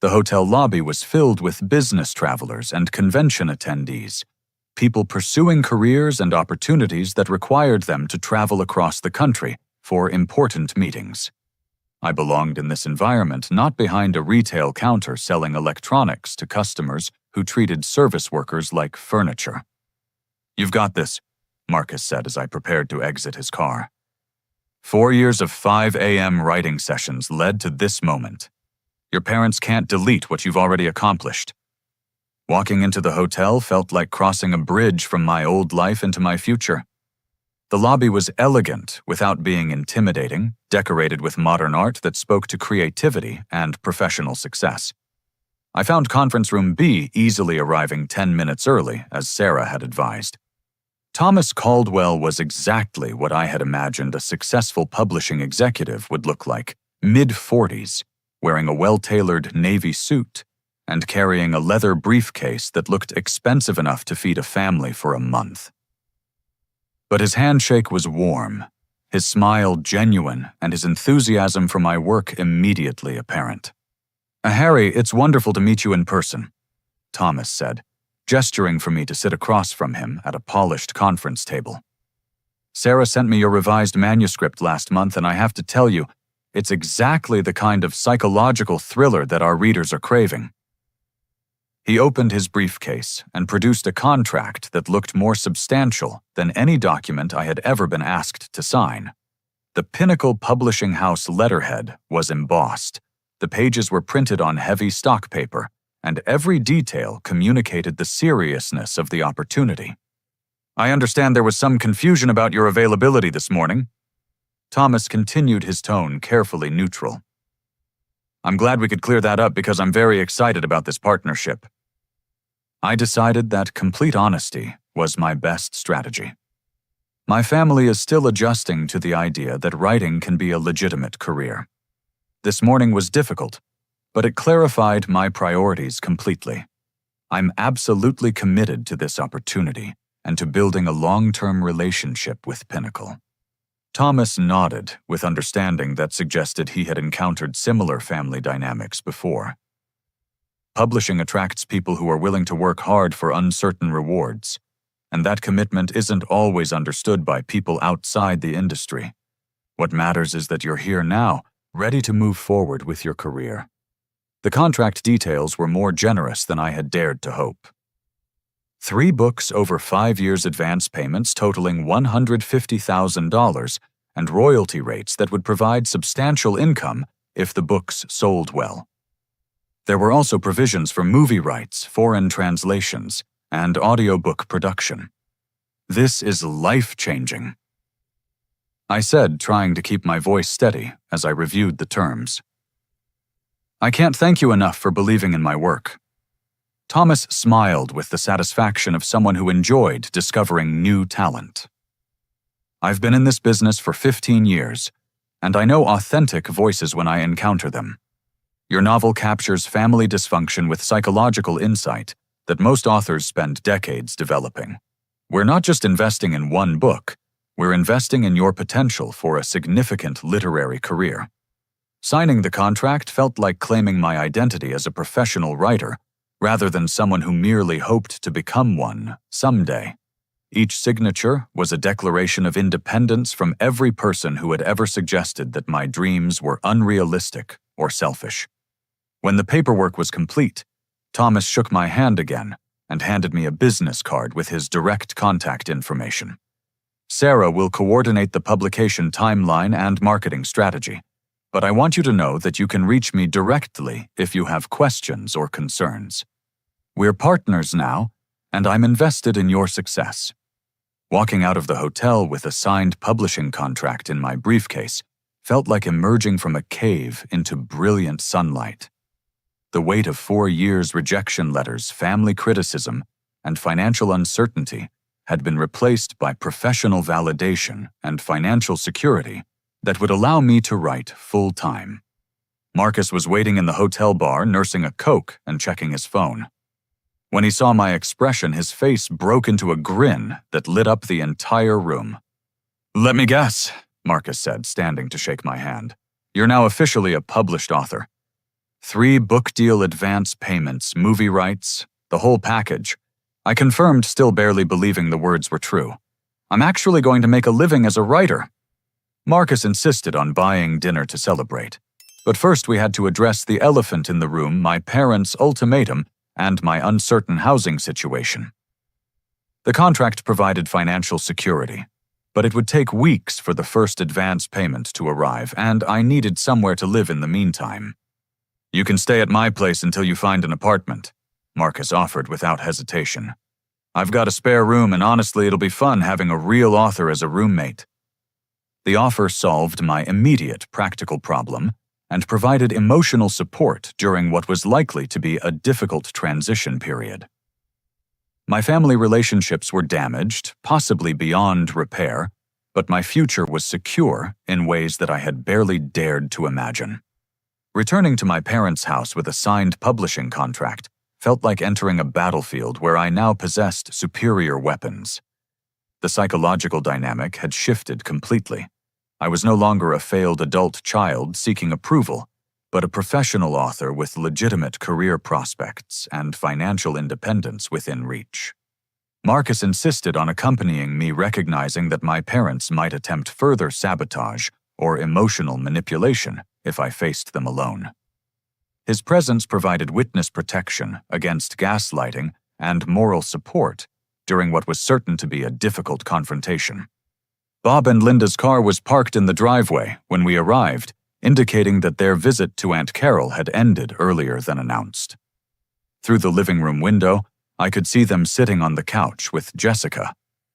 The hotel lobby was filled with business travelers and convention attendees, people pursuing careers and opportunities that required them to travel across the country for important meetings. I belonged in this environment not behind a retail counter selling electronics to customers who treated service workers like furniture. "You've got this," Marcus said as I prepared to exit his car. 4 years of 5 a.m. writing sessions led to this moment. Your parents can't delete what you've already accomplished. Walking into the hotel felt like crossing a bridge from my old life into my future. The lobby was elegant without being intimidating, decorated with modern art that spoke to creativity and professional success. I found Conference Room B easily arriving 10 minutes early, as Sarah had advised. Thomas Caldwell was exactly what I had imagined a successful publishing executive would look like, mid-40s, wearing a well-tailored navy suit and carrying a leather briefcase that looked expensive enough to feed a family for a month. But his handshake was warm, his smile genuine, and his enthusiasm for my work immediately apparent. "Harry, it's wonderful to meet you in person," Thomas said, gesturing for me to sit across from him at a polished conference table. "Sarah sent me your revised manuscript last month, and I have to tell you, it's exactly the kind of psychological thriller that our readers are craving." He opened his briefcase and produced a contract that looked more substantial than any document I had ever been asked to sign. The Pinnacle Publishing House letterhead was embossed, the pages were printed on heavy stock paper, and every detail communicated the seriousness of the opportunity. "I understand there was some confusion about your availability this morning." Thomas continued his tone carefully neutral. "I'm glad we could clear that up because I'm very excited about this partnership." I decided that complete honesty was my best strategy. My family is still adjusting to the idea that writing can be a legitimate career. This morning was difficult, but it clarified my priorities completely. I'm absolutely committed to this opportunity and to building a long-term relationship with Pinnacle. Thomas nodded with understanding that suggested he had encountered similar family dynamics before. Publishing attracts people who are willing to work hard for uncertain rewards, and that commitment isn't always understood by people outside the industry. What matters is that you're here now, ready to move forward with your career. The contract details were more generous than I had dared to hope. 3 books over 5 years advance payments totaling $150,000 and royalty rates that would provide substantial income if the books sold well. There were also provisions for movie rights, foreign translations, and audiobook production. This is life-changing, I said, trying to keep my voice steady as I reviewed the terms. "I can't thank you enough for believing in my work." Thomas smiled with the satisfaction of someone who enjoyed discovering new talent. "I've been in this business for 15 years, and I know authentic voices when I encounter them. Your novel captures family dysfunction with psychological insight that most authors spend decades developing. We're not just investing in one book, we're investing in your potential for a significant literary career." Signing the contract felt like claiming my identity as a professional writer, rather than someone who merely hoped to become one someday. Each signature was a declaration of independence from every person who had ever suggested that my dreams were unrealistic or selfish. When the paperwork was complete, Thomas shook my hand again and handed me a business card with his direct contact information. "Sarah will coordinate the publication timeline and marketing strategy, but I want you to know that you can reach me directly if you have questions or concerns. We're partners now, and I'm invested in your success." Walking out of the hotel with a signed publishing contract in my briefcase felt like emerging from a cave into brilliant sunlight. The weight of 4 years' rejection letters, family criticism, and financial uncertainty had been replaced by professional validation and financial security that would allow me to write full-time. Marcus was waiting in the hotel bar, nursing a Coke and checking his phone. When he saw my expression, his face broke into a grin that lit up the entire room. "Let me guess," Marcus said, standing to shake my hand. "You're now officially a published author. 3 book deal advance payments, movie rights, the whole package." I confirmed, still barely believing the words were true. "I'm actually going to make a living as a writer." Marcus insisted on buying dinner to celebrate. But first we had to address the elephant in the room, my parents' ultimatum and my uncertain housing situation. The contract provided financial security, but it would take weeks for the first advance payment to arrive, and I needed somewhere to live in the meantime. "You can stay at my place until you find an apartment," Marcus offered without hesitation. "I've got a spare room, and honestly, it'll be fun having a real author as a roommate." The offer solved my immediate practical problem and provided emotional support during what was likely to be a difficult transition period. My family relationships were damaged, possibly beyond repair, but my future was secure in ways that I had barely dared to imagine. Returning to my parents' house with a signed publishing contract felt like entering a battlefield where I now possessed superior weapons. The psychological dynamic had shifted completely. I was no longer a failed adult child seeking approval, but a professional author with legitimate career prospects and financial independence within reach. Marcus insisted on accompanying me, recognizing that my parents might attempt further sabotage or emotional manipulation if I faced them alone. His presence provided witness protection against gaslighting and moral support during what was certain to be a difficult confrontation. Bob and Linda's car was parked in the driveway when we arrived, indicating that their visit to Aunt Carol had ended earlier than announced. Through the living room window, I could see them sitting on the couch with Jessica,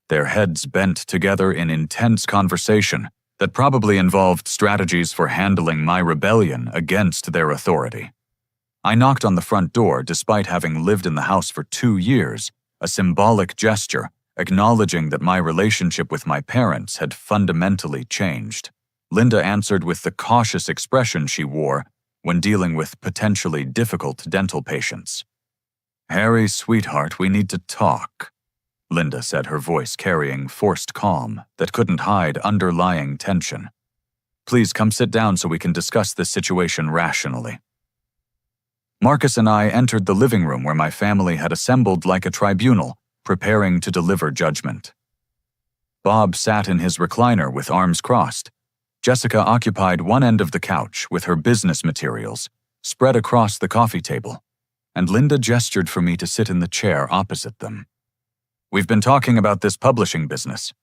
their heads bent together in intense conversation that probably involved strategies for handling my rebellion against their authority. I knocked on the front door despite having lived in the house for 2 years, a symbolic gesture acknowledging that my relationship with my parents had fundamentally changed. Linda answered with the cautious expression she wore when dealing with potentially difficult dental patients. "Harry, sweetheart, we need to talk," Linda said, her voice carrying forced calm that couldn't hide underlying tension. "Please come sit down so we can discuss this situation rationally." Marcus and I entered the living room where my family had assembled like a tribunal, preparing to deliver judgment. Bob sat in his recliner with arms crossed. Jessica occupied one end of the couch with her business materials spread across the coffee table, and Linda gestured for me to sit in the chair opposite them. "We've been talking about this publishing business."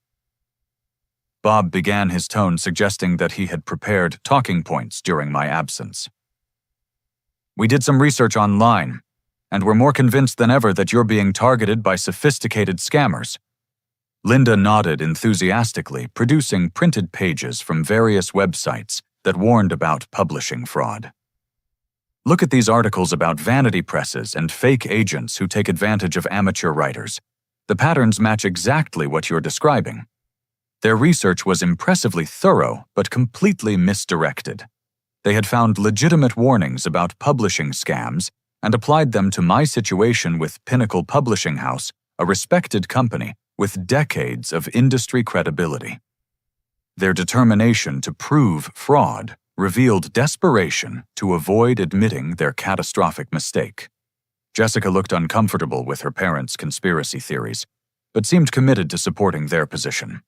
Bob began, his tone suggesting that he had prepared talking points during my absence. "We did some research online, and we're more convinced than ever that you're being targeted by sophisticated scammers." Linda nodded enthusiastically, producing printed pages from various websites that warned about publishing fraud. "Look at these articles about vanity presses and fake agents who take advantage of amateur writers. The patterns match exactly what you're describing." Their research was impressively thorough but completely misdirected. They had found legitimate warnings about publishing scams and applied them to my situation with Pinnacle Publishing House, a respected company with decades of industry credibility. Their determination to prove fraud revealed desperation to avoid admitting their catastrophic mistake. Jessica looked uncomfortable with her parents' conspiracy theories, but seemed committed to supporting their position.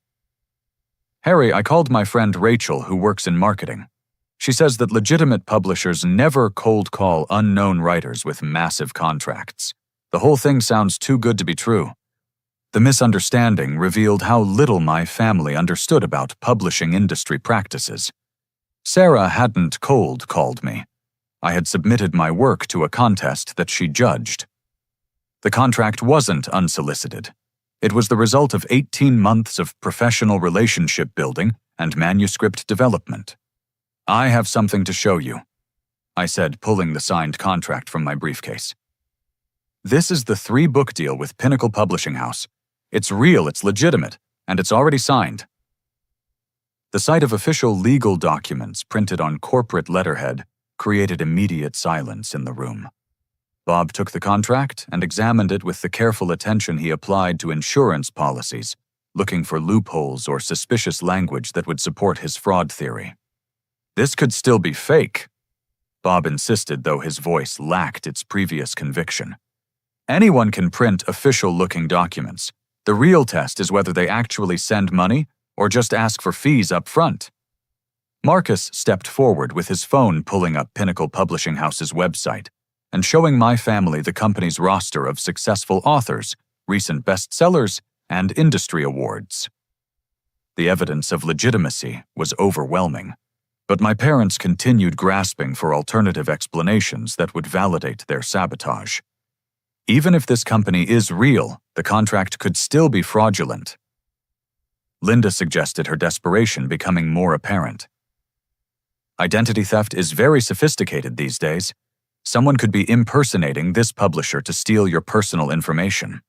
"Harry, I called my friend Rachel, who works in marketing. She says that legitimate publishers never cold call unknown writers with massive contracts. The whole thing sounds too good to be true." The misunderstanding revealed how little my family understood about publishing industry practices. Sarah hadn't cold called me. I had submitted my work to a contest that she judged. The contract wasn't unsolicited. It was the result of 18 months of professional relationship building and manuscript development. "I have something to show you," I said, pulling the signed contract from my briefcase. "This is the 3-book deal with Pinnacle Publishing House. It's real, it's legitimate, and it's already signed." The sight of official legal documents printed on corporate letterhead created immediate silence in the room. Bob took the contract and examined it with the careful attention he applied to insurance policies, looking for loopholes or suspicious language that would support his fraud theory. "This could still be fake," Bob insisted, though his voice lacked its previous conviction. "Anyone can print official-looking documents. The real test is whether they actually send money or just ask for fees up front." Marcus stepped forward with his phone, pulling up Pinnacle Publishing House's website and showing my family the company's roster of successful authors, recent bestsellers, and industry awards. The evidence of legitimacy was overwhelming, but my parents continued grasping for alternative explanations that would validate their sabotage. Even if this company is real, the contract could still be fraudulent. Linda suggested, her desperation becoming more apparent. "Identity theft is very sophisticated these days. Someone could be impersonating this publisher to steal your personal information."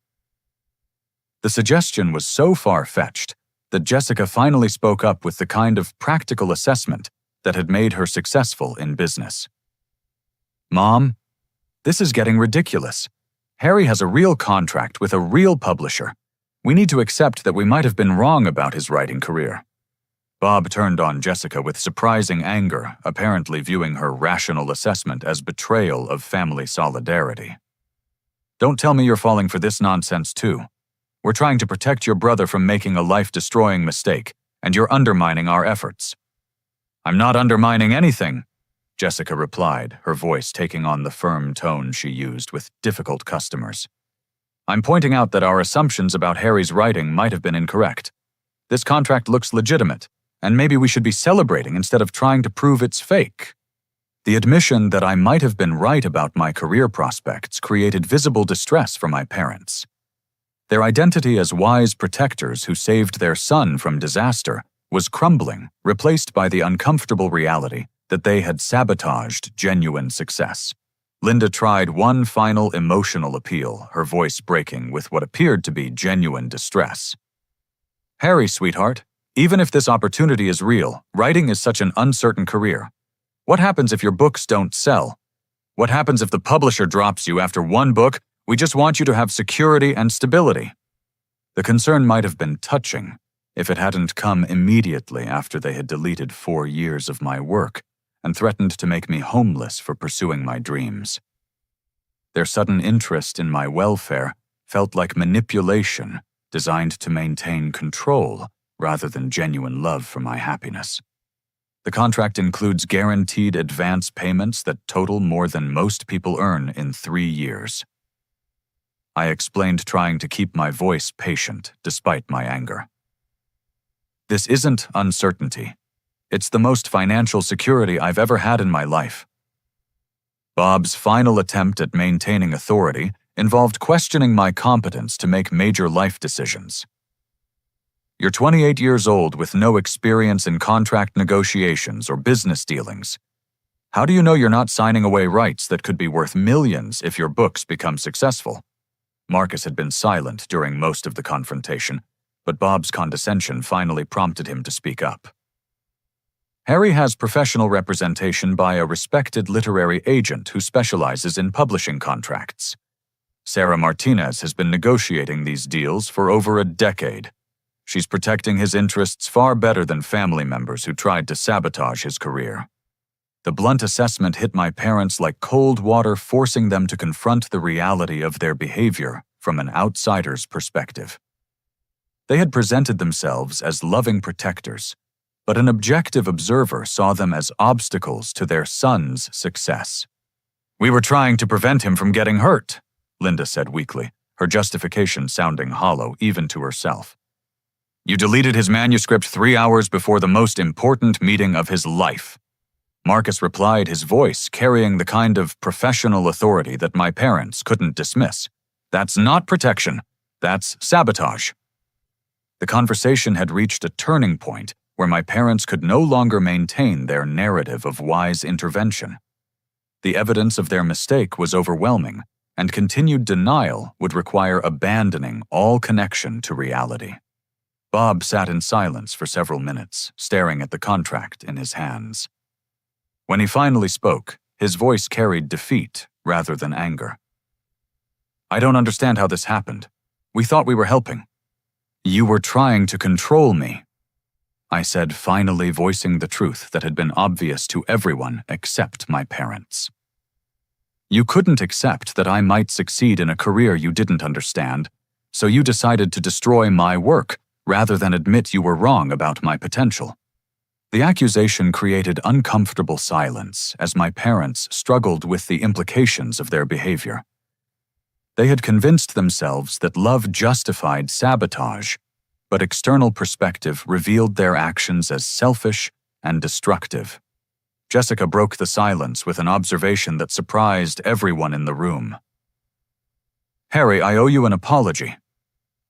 The suggestion was so far-fetched that Jessica finally spoke up with the kind of practical assessment that had made her successful in business. "Mom, this is getting ridiculous. Harry has a real contract with a real publisher. We need to accept that we might have been wrong about his writing career." Bob turned on Jessica with surprising anger, apparently viewing her rational assessment as betrayal of family solidarity. "Don't tell me you're falling for this nonsense too. We're trying to protect your brother from making a life-destroying mistake, and you're undermining our efforts." "I'm not undermining anything," Jessica replied, her voice taking on the firm tone she used with difficult customers. "I'm pointing out that our assumptions about Harry's writing might have been incorrect. This contract looks legitimate, and maybe we should be celebrating instead of trying to prove it's fake." The admission that I might have been right about my career prospects created visible distress for my parents. Their identity as wise protectors who saved their son from disaster was crumbling, replaced by the uncomfortable reality that they had sabotaged genuine success. Linda tried one final emotional appeal, her voice breaking with what appeared to be genuine distress. "Harry, sweetheart, even if this opportunity is real, writing is such an uncertain career. What happens if your books don't sell? What happens if the publisher drops you after one book? We just want you to have security and stability." The concern might have been touching if it hadn't come immediately after they had deleted 4 years of my work and threatened to make me homeless for pursuing my dreams. Their sudden interest in my welfare felt like manipulation designed to maintain control rather than genuine love for my happiness. The contract includes guaranteed advance payments that total more than most people earn in 3 years. I explained, trying to keep my voice patient despite my anger. "This isn't uncertainty. It's the most financial security I've ever had in my life." Bob's final attempt at maintaining authority involved questioning my competence to make major life decisions. "You're 28 years old with no experience in contract negotiations or business dealings. How do you know you're not signing away rights that could be worth millions if your books become successful?" Marcus had been silent during most of the confrontation, but Bob's condescension finally prompted him to speak up. "Harry has professional representation by a respected literary agent who specializes in publishing contracts. Sarah Martinez has been negotiating these deals for over a decade. She's protecting his interests far better than family members who tried to sabotage his career." The blunt assessment hit my parents like cold water, forcing them to confront the reality of their behavior from an outsider's perspective. They had presented themselves as loving protectors, but an objective observer saw them as obstacles to their son's success. "We were trying to prevent him from getting hurt," Linda said weakly, her justification sounding hollow even to herself. "You deleted his manuscript 3 hours before the most important meeting of his life." Marcus replied, his voice carrying the kind of professional authority that my parents couldn't dismiss. "That's not protection. That's sabotage." The conversation had reached a turning point where my parents could no longer maintain their narrative of wise intervention. The evidence of their mistake was overwhelming, and continued denial would require abandoning all connection to reality. Bob sat in silence for several minutes, staring at the contract in his hands. When he finally spoke, his voice carried defeat rather than anger. "I don't understand how this happened. We thought we were helping." "You were trying to control me," I said, finally voicing the truth that had been obvious to everyone except my parents. "You couldn't accept that I might succeed in a career you didn't understand, so you decided to destroy my work rather than admit you were wrong about my potential." The accusation created uncomfortable silence as my parents struggled with the implications of their behavior. They had convinced themselves that love justified sabotage, but external perspective revealed their actions as selfish and destructive. Jessica broke the silence with an observation that surprised everyone in the room. "Harry, I owe you an apology.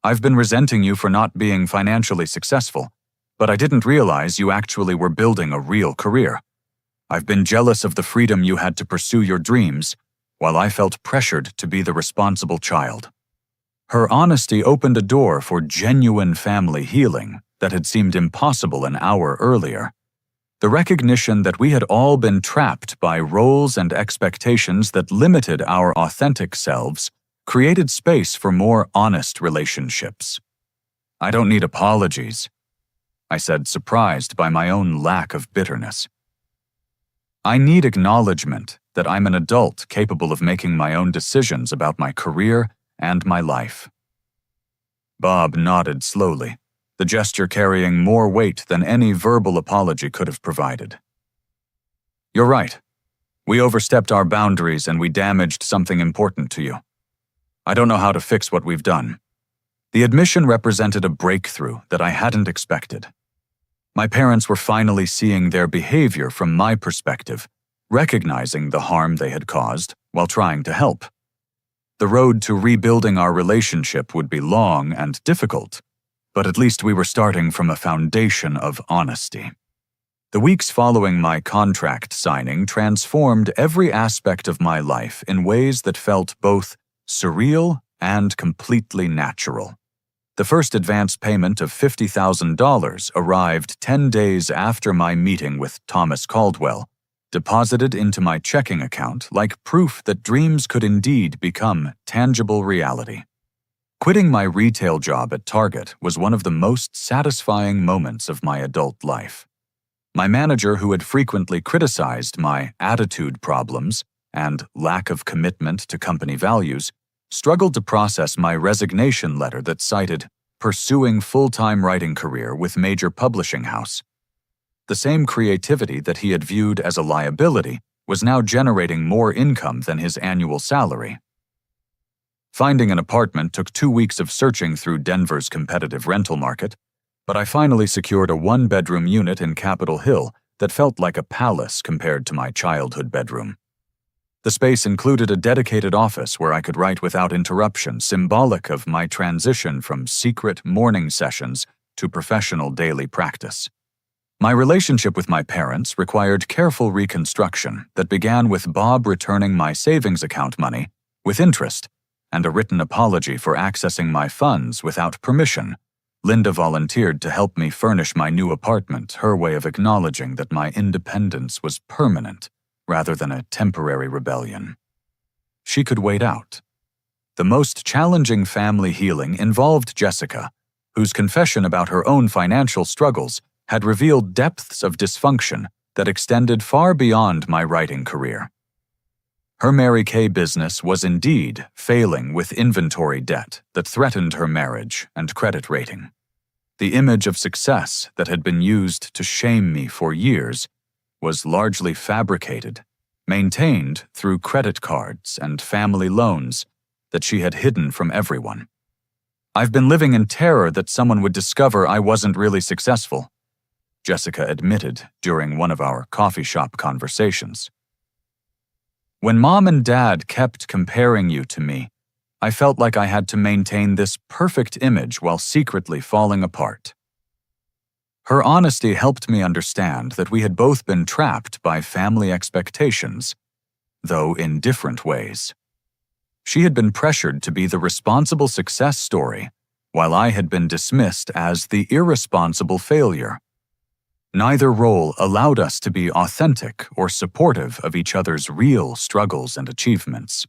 I've been resenting you for not being financially successful, but I didn't realize you actually were building a real career. I've been jealous of the freedom you had to pursue your dreams, while I felt pressured to be the responsible child." Her honesty opened a door for genuine family healing that had seemed impossible an hour earlier. The recognition that we had all been trapped by roles and expectations that limited our authentic selves created space for more honest relationships. "I don't need apologies," I said, surprised by my own lack of bitterness. "I need acknowledgement that I'm an adult capable of making my own decisions about my career and my life." Bob nodded slowly, the gesture carrying more weight than any verbal apology could have provided. "You're right. We overstepped our boundaries and we damaged something important to you. I don't know how to fix what we've done." The admission represented a breakthrough that I hadn't expected. My parents were finally seeing their behavior from my perspective, recognizing the harm they had caused while trying to help. The road to rebuilding our relationship would be long and difficult, but at least we were starting from a foundation of honesty. The weeks following my contract signing transformed every aspect of my life in ways that felt both surreal and completely natural. The first advance payment of $50,000 arrived 10 days after my meeting with Thomas Caldwell, deposited into my checking account like proof that dreams could indeed become tangible reality. Quitting my retail job at Target was one of the most satisfying moments of my adult life. My manager, who had frequently criticized my attitude problems and lack of commitment to company values, struggled to process my resignation letter that cited pursuing full-time writing career with major publishing house. The same creativity that he had viewed as a liability was now generating more income than his annual salary. Finding an apartment took 2 weeks of searching through Denver's competitive rental market, but I finally secured a one-bedroom unit in Capitol Hill that felt like a palace compared to my childhood bedroom. The space included a dedicated office where I could write without interruption, symbolic of my transition from secret morning sessions to professional daily practice. My relationship with my parents required careful reconstruction that began with Bob returning my savings account money with interest and a written apology for accessing my funds without permission. Linda volunteered to help me furnish my new apartment, her way of acknowledging that my independence was permanent rather than a temporary rebellion. She could wait out. The most challenging family healing involved Jessica, whose confession about her own financial struggles had revealed depths of dysfunction that extended far beyond my writing career. Her Mary Kay business was indeed failing with inventory debt that threatened her marriage and credit rating. The image of success that had been used to shame me for years was largely fabricated, maintained through credit cards and family loans that she had hidden from everyone. "I've been living in terror that someone would discover I wasn't really successful," Jessica admitted during one of our coffee shop conversations. "When Mom and Dad kept comparing you to me, I felt like I had to maintain this perfect image while secretly falling apart." Her honesty helped me understand that we had both been trapped by family expectations, though in different ways. She had been pressured to be the responsible success story, while I had been dismissed as the irresponsible failure. Neither role allowed us to be authentic or supportive of each other's real struggles and achievements.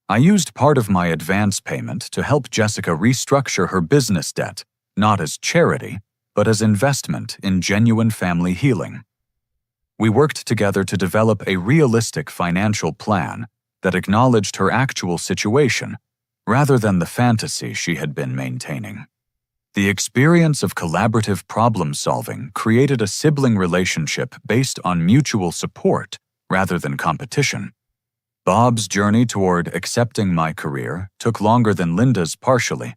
I used part of my advance payment to help Jessica restructure her business debt, not as charity, but as investment in genuine family healing. We worked together to develop a realistic financial plan that acknowledged her actual situation rather than the fantasy she had been maintaining. The experience of collaborative problem-solving created a sibling relationship based on mutual support rather than competition. Bob's journey toward accepting my career took longer than Linda's partially,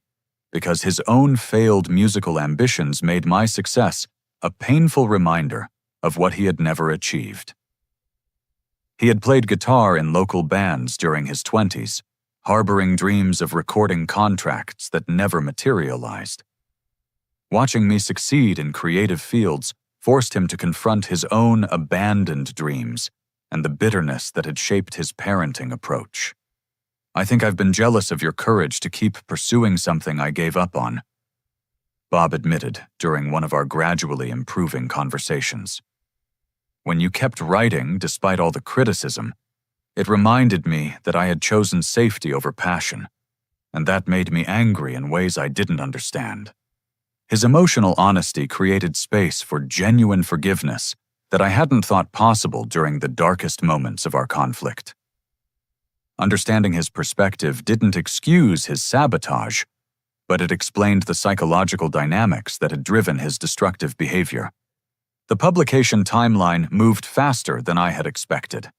because his own failed musical ambitions made my success a painful reminder of what he had never achieved. He had played guitar in local bands during his 20s, harboring dreams of recording contracts that never materialized. Watching me succeed in creative fields forced him to confront his own abandoned dreams and the bitterness that had shaped his parenting approach. I think I've been jealous of your courage to keep pursuing something I gave up on," Bob admitted during one of our gradually improving conversations. "When you kept writing despite all the criticism, it reminded me that I had chosen safety over passion, and that made me angry in ways I didn't understand." His emotional honesty created space for genuine forgiveness that I hadn't thought possible during the darkest moments of our conflict. Understanding his perspective didn't excuse his sabotage, but it explained the psychological dynamics that had driven his destructive behavior. The publication timeline moved faster than I had expected.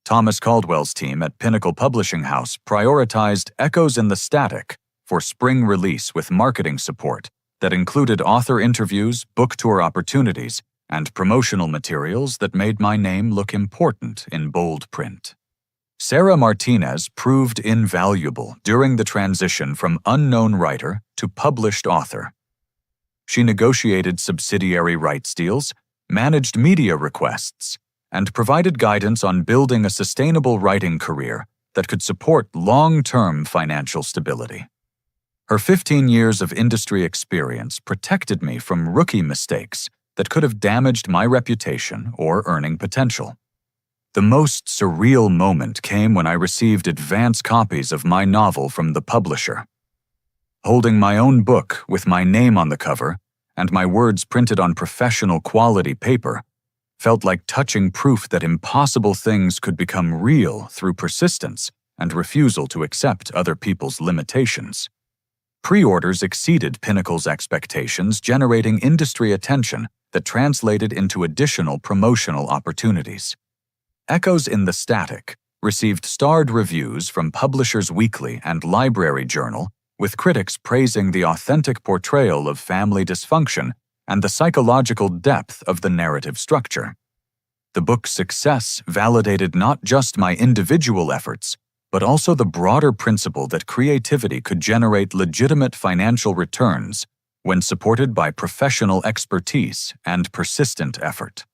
Thomas Caldwell's team at Pinnacle Publishing House prioritized Echoes in the Static for spring release with marketing support that included author interviews, book tour opportunities, and promotional materials that made my name look important in bold print. Sarah Martinez proved invaluable during the transition from unknown writer to published author. She negotiated subsidiary rights deals, managed media requests, and provided guidance on building a sustainable writing career that could support long-term financial stability. Her 15 years of industry experience protected me from rookie mistakes that could have damaged my reputation or earning potential. The most surreal moment came when I received advance copies of my novel from the publisher. Holding my own book with my name on the cover and my words printed on professional quality paper felt like touching proof that impossible things could become real through persistence and refusal to accept other people's limitations. Pre-orders exceeded Pinnacle's expectations, generating industry attention that translated into additional promotional opportunities. Echoes in the Static received starred reviews from Publishers Weekly and Library Journal, with critics praising the authentic portrayal of family dysfunction and the psychological depth of the narrative structure. The book's success validated not just my individual efforts, but also the broader principle that creativity could generate legitimate financial returns when supported by professional expertise and persistent effort.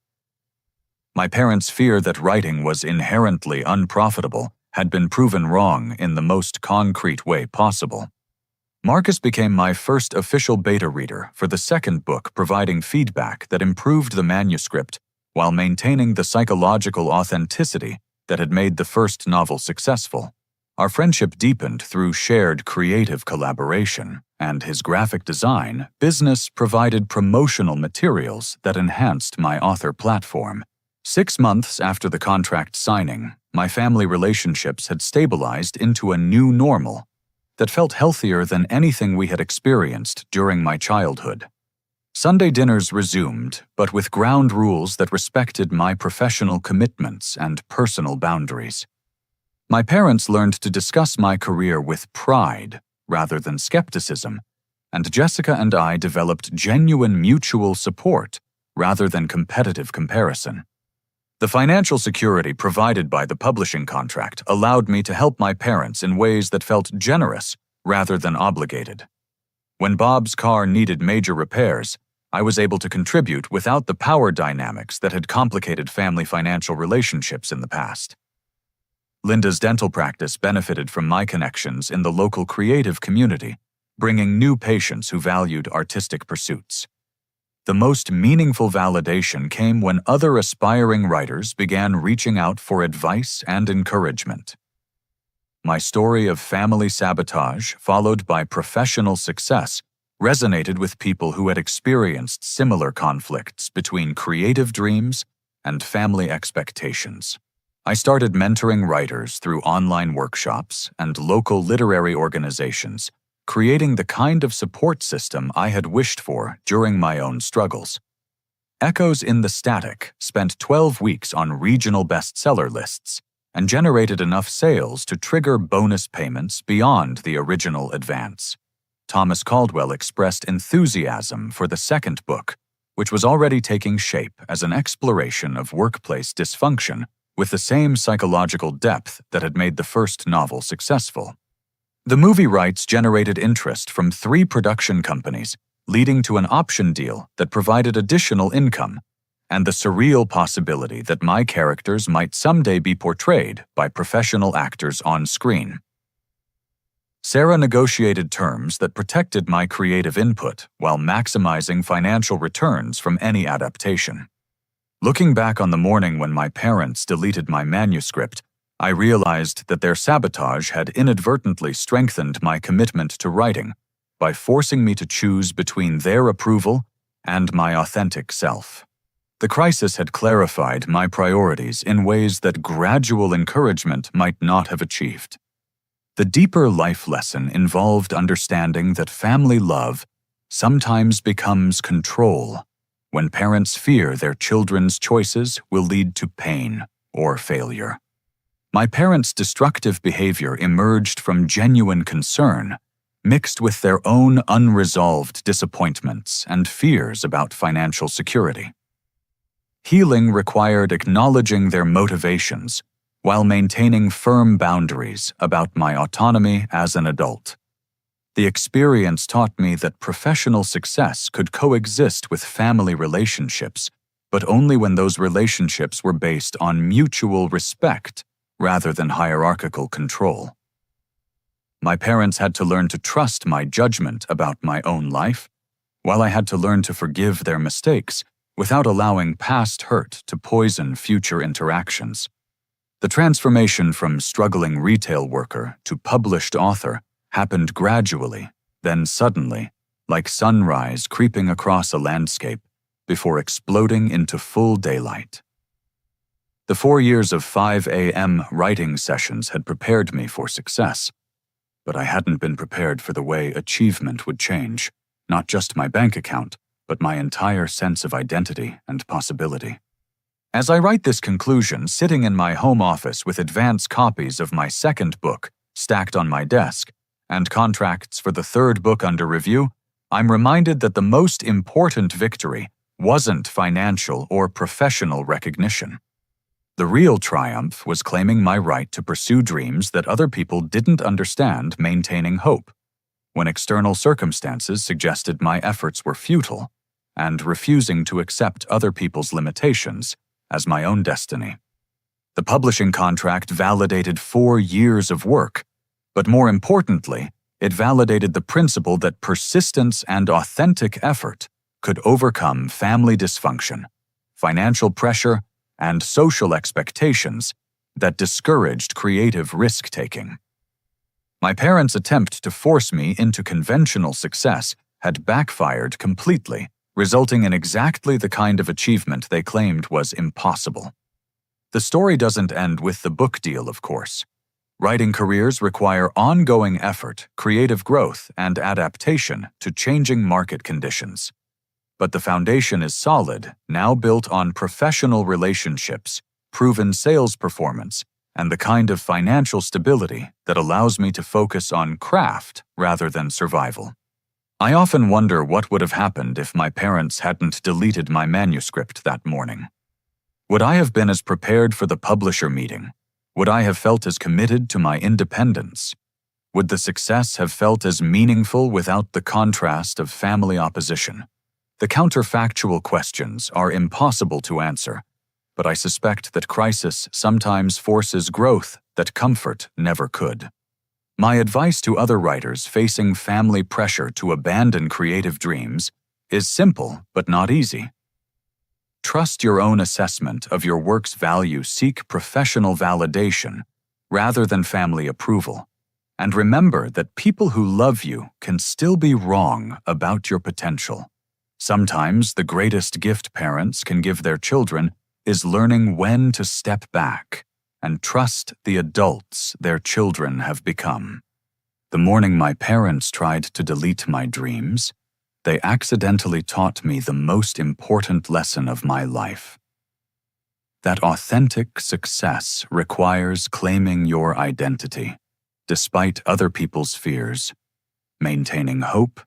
My parents' fear that writing was inherently unprofitable had been proven wrong in the most concrete way possible. Marcus became my first official beta reader for the second book, providing feedback that improved the manuscript while maintaining the psychological authenticity that had made the first novel successful. Our friendship deepened through shared creative collaboration, and his graphic design business provided promotional materials that enhanced my author platform. 6 months after the contract signing, my family relationships had stabilized into a new normal that felt healthier than anything we had experienced during my childhood. Sunday dinners resumed, but with ground rules that respected my professional commitments and personal boundaries. My parents learned to discuss my career with pride rather than skepticism, and Jessica and I developed genuine mutual support rather than competitive comparison. The financial security provided by the publishing contract allowed me to help my parents in ways that felt generous rather than obligated. When Bob's car needed major repairs, I was able to contribute without the power dynamics that had complicated family financial relationships in the past. Linda's dental practice benefited from my connections in the local creative community, bringing new patients who valued artistic pursuits. The most meaningful validation came when other aspiring writers began reaching out for advice and encouragement. My story of family sabotage, followed by professional success, resonated with people who had experienced similar conflicts between creative dreams and family expectations. I started mentoring writers through online workshops and local literary organizations, creating the kind of support system I had wished for during my own struggles. Echoes in the Static spent 12 weeks on regional bestseller lists and generated enough sales to trigger bonus payments beyond the original advance. Thomas Caldwell expressed enthusiasm for the second book, which was already taking shape as an exploration of workplace dysfunction with the same psychological depth that had made the first novel successful. The movie rights generated interest from 3 production companies, leading to an option deal that provided additional income, and the surreal possibility that my characters might someday be portrayed by professional actors on screen. Sarah negotiated terms that protected my creative input while maximizing financial returns from any adaptation. Looking back on the morning when my parents deleted my manuscript, I realized that their sabotage had inadvertently strengthened my commitment to writing by forcing me to choose between their approval and my authentic self. The crisis had clarified my priorities in ways that gradual encouragement might not have achieved. The deeper life lesson involved understanding that family love sometimes becomes control when parents fear their children's choices will lead to pain or failure. My parents' destructive behavior emerged from genuine concern, mixed with their own unresolved disappointments and fears about financial security. Healing required acknowledging their motivations while maintaining firm boundaries about my autonomy as an adult. The experience taught me that professional success could coexist with family relationships, but only when those relationships were based on mutual respect rather than hierarchical control. My parents had to learn to trust my judgment about my own life, while I had to learn to forgive their mistakes without allowing past hurt to poison future interactions. The transformation from struggling retail worker to published author happened gradually, then suddenly, like sunrise creeping across a landscape, before exploding into full daylight. The 4 years of 5 a.m. writing sessions had prepared me for success, but I hadn't been prepared for the way achievement would change, not just my bank account, but my entire sense of identity and possibility. As I write this conclusion, sitting in my home office with advance copies of my second book stacked on my desk and contracts for the third book under review, I'm reminded that the most important victory wasn't financial or professional recognition. The real triumph was claiming my right to pursue dreams that other people didn't understand, maintaining hope when external circumstances suggested my efforts were futile, and refusing to accept other people's limitations as my own destiny. The publishing contract validated 4 years of work, but more importantly, it validated the principle that persistence and authentic effort could overcome family dysfunction, financial pressure, and social expectations that discouraged creative risk-taking. My parents' attempt to force me into conventional success had backfired completely, resulting in exactly the kind of achievement they claimed was impossible. The story doesn't end with the book deal, of course. Writing careers require ongoing effort, creative growth, and adaptation to changing market conditions. But the foundation is solid, now built on professional relationships, proven sales performance, and the kind of financial stability that allows me to focus on craft rather than survival. I often wonder what would have happened if my parents hadn't deleted my manuscript that morning. Would I have been as prepared for the publisher meeting? Would I have felt as committed to my independence? Would the success have felt as meaningful without the contrast of family opposition? The counterfactual questions are impossible to answer, but I suspect that crisis sometimes forces growth that comfort never could. My advice to other writers facing family pressure to abandon creative dreams is simple but not easy. Trust your own assessment of your work's value, seek professional validation rather than family approval, and remember that people who love you can still be wrong about your potential. Sometimes the greatest gift parents can give their children is learning when to step back and trust the adults their children have become. The morning my parents tried to delete my dreams, they accidentally taught me the most important lesson of my life. That authentic success requires claiming your identity, despite other people's fears, maintaining hope,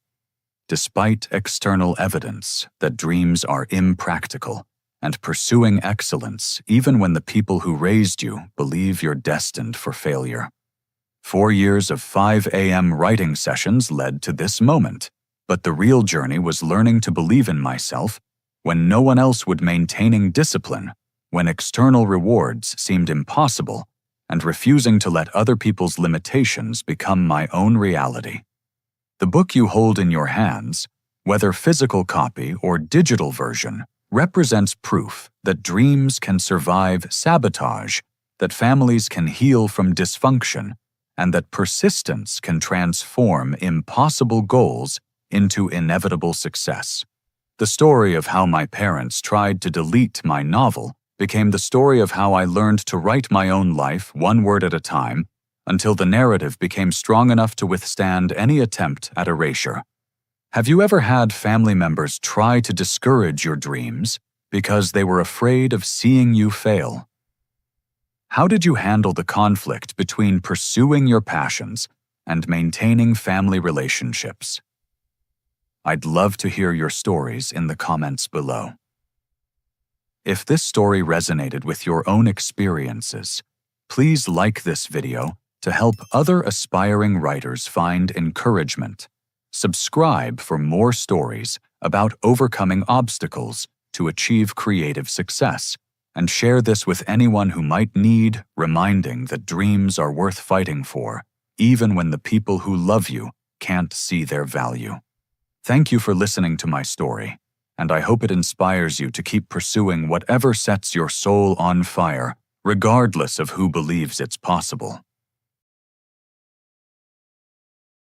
despite external evidence that dreams are impractical, and pursuing excellence even when the people who raised you believe you're destined for failure. 4 years of 5 a.m. writing sessions led to this moment, but the real journey was learning to believe in myself when no one else would, maintaining discipline when external rewards seemed impossible, and refusing to let other people's limitations become my own reality. The book you hold in your hands, whether physical copy or digital version, represents proof that dreams can survive sabotage, that families can heal from dysfunction, and that persistence can transform impossible goals into inevitable success. The story of how my parents tried to delete my novel became the story of how I learned to write my own life one word at a time until the narrative became strong enough to withstand any attempt at erasure. Have you ever had family members try to discourage your dreams because they were afraid of seeing you fail? How did you handle the conflict between pursuing your passions and maintaining family relationships? I'd love to hear your stories in the comments below. If this story resonated with your own experiences, please like this video to help other aspiring writers find encouragement. Subscribe for more stories about overcoming obstacles to achieve creative success, and share this with anyone who might need reminding that dreams are worth fighting for, even when the people who love you can't see their value. Thank you for listening to my story, and I hope it inspires you to keep pursuing whatever sets your soul on fire, regardless of who believes it's possible.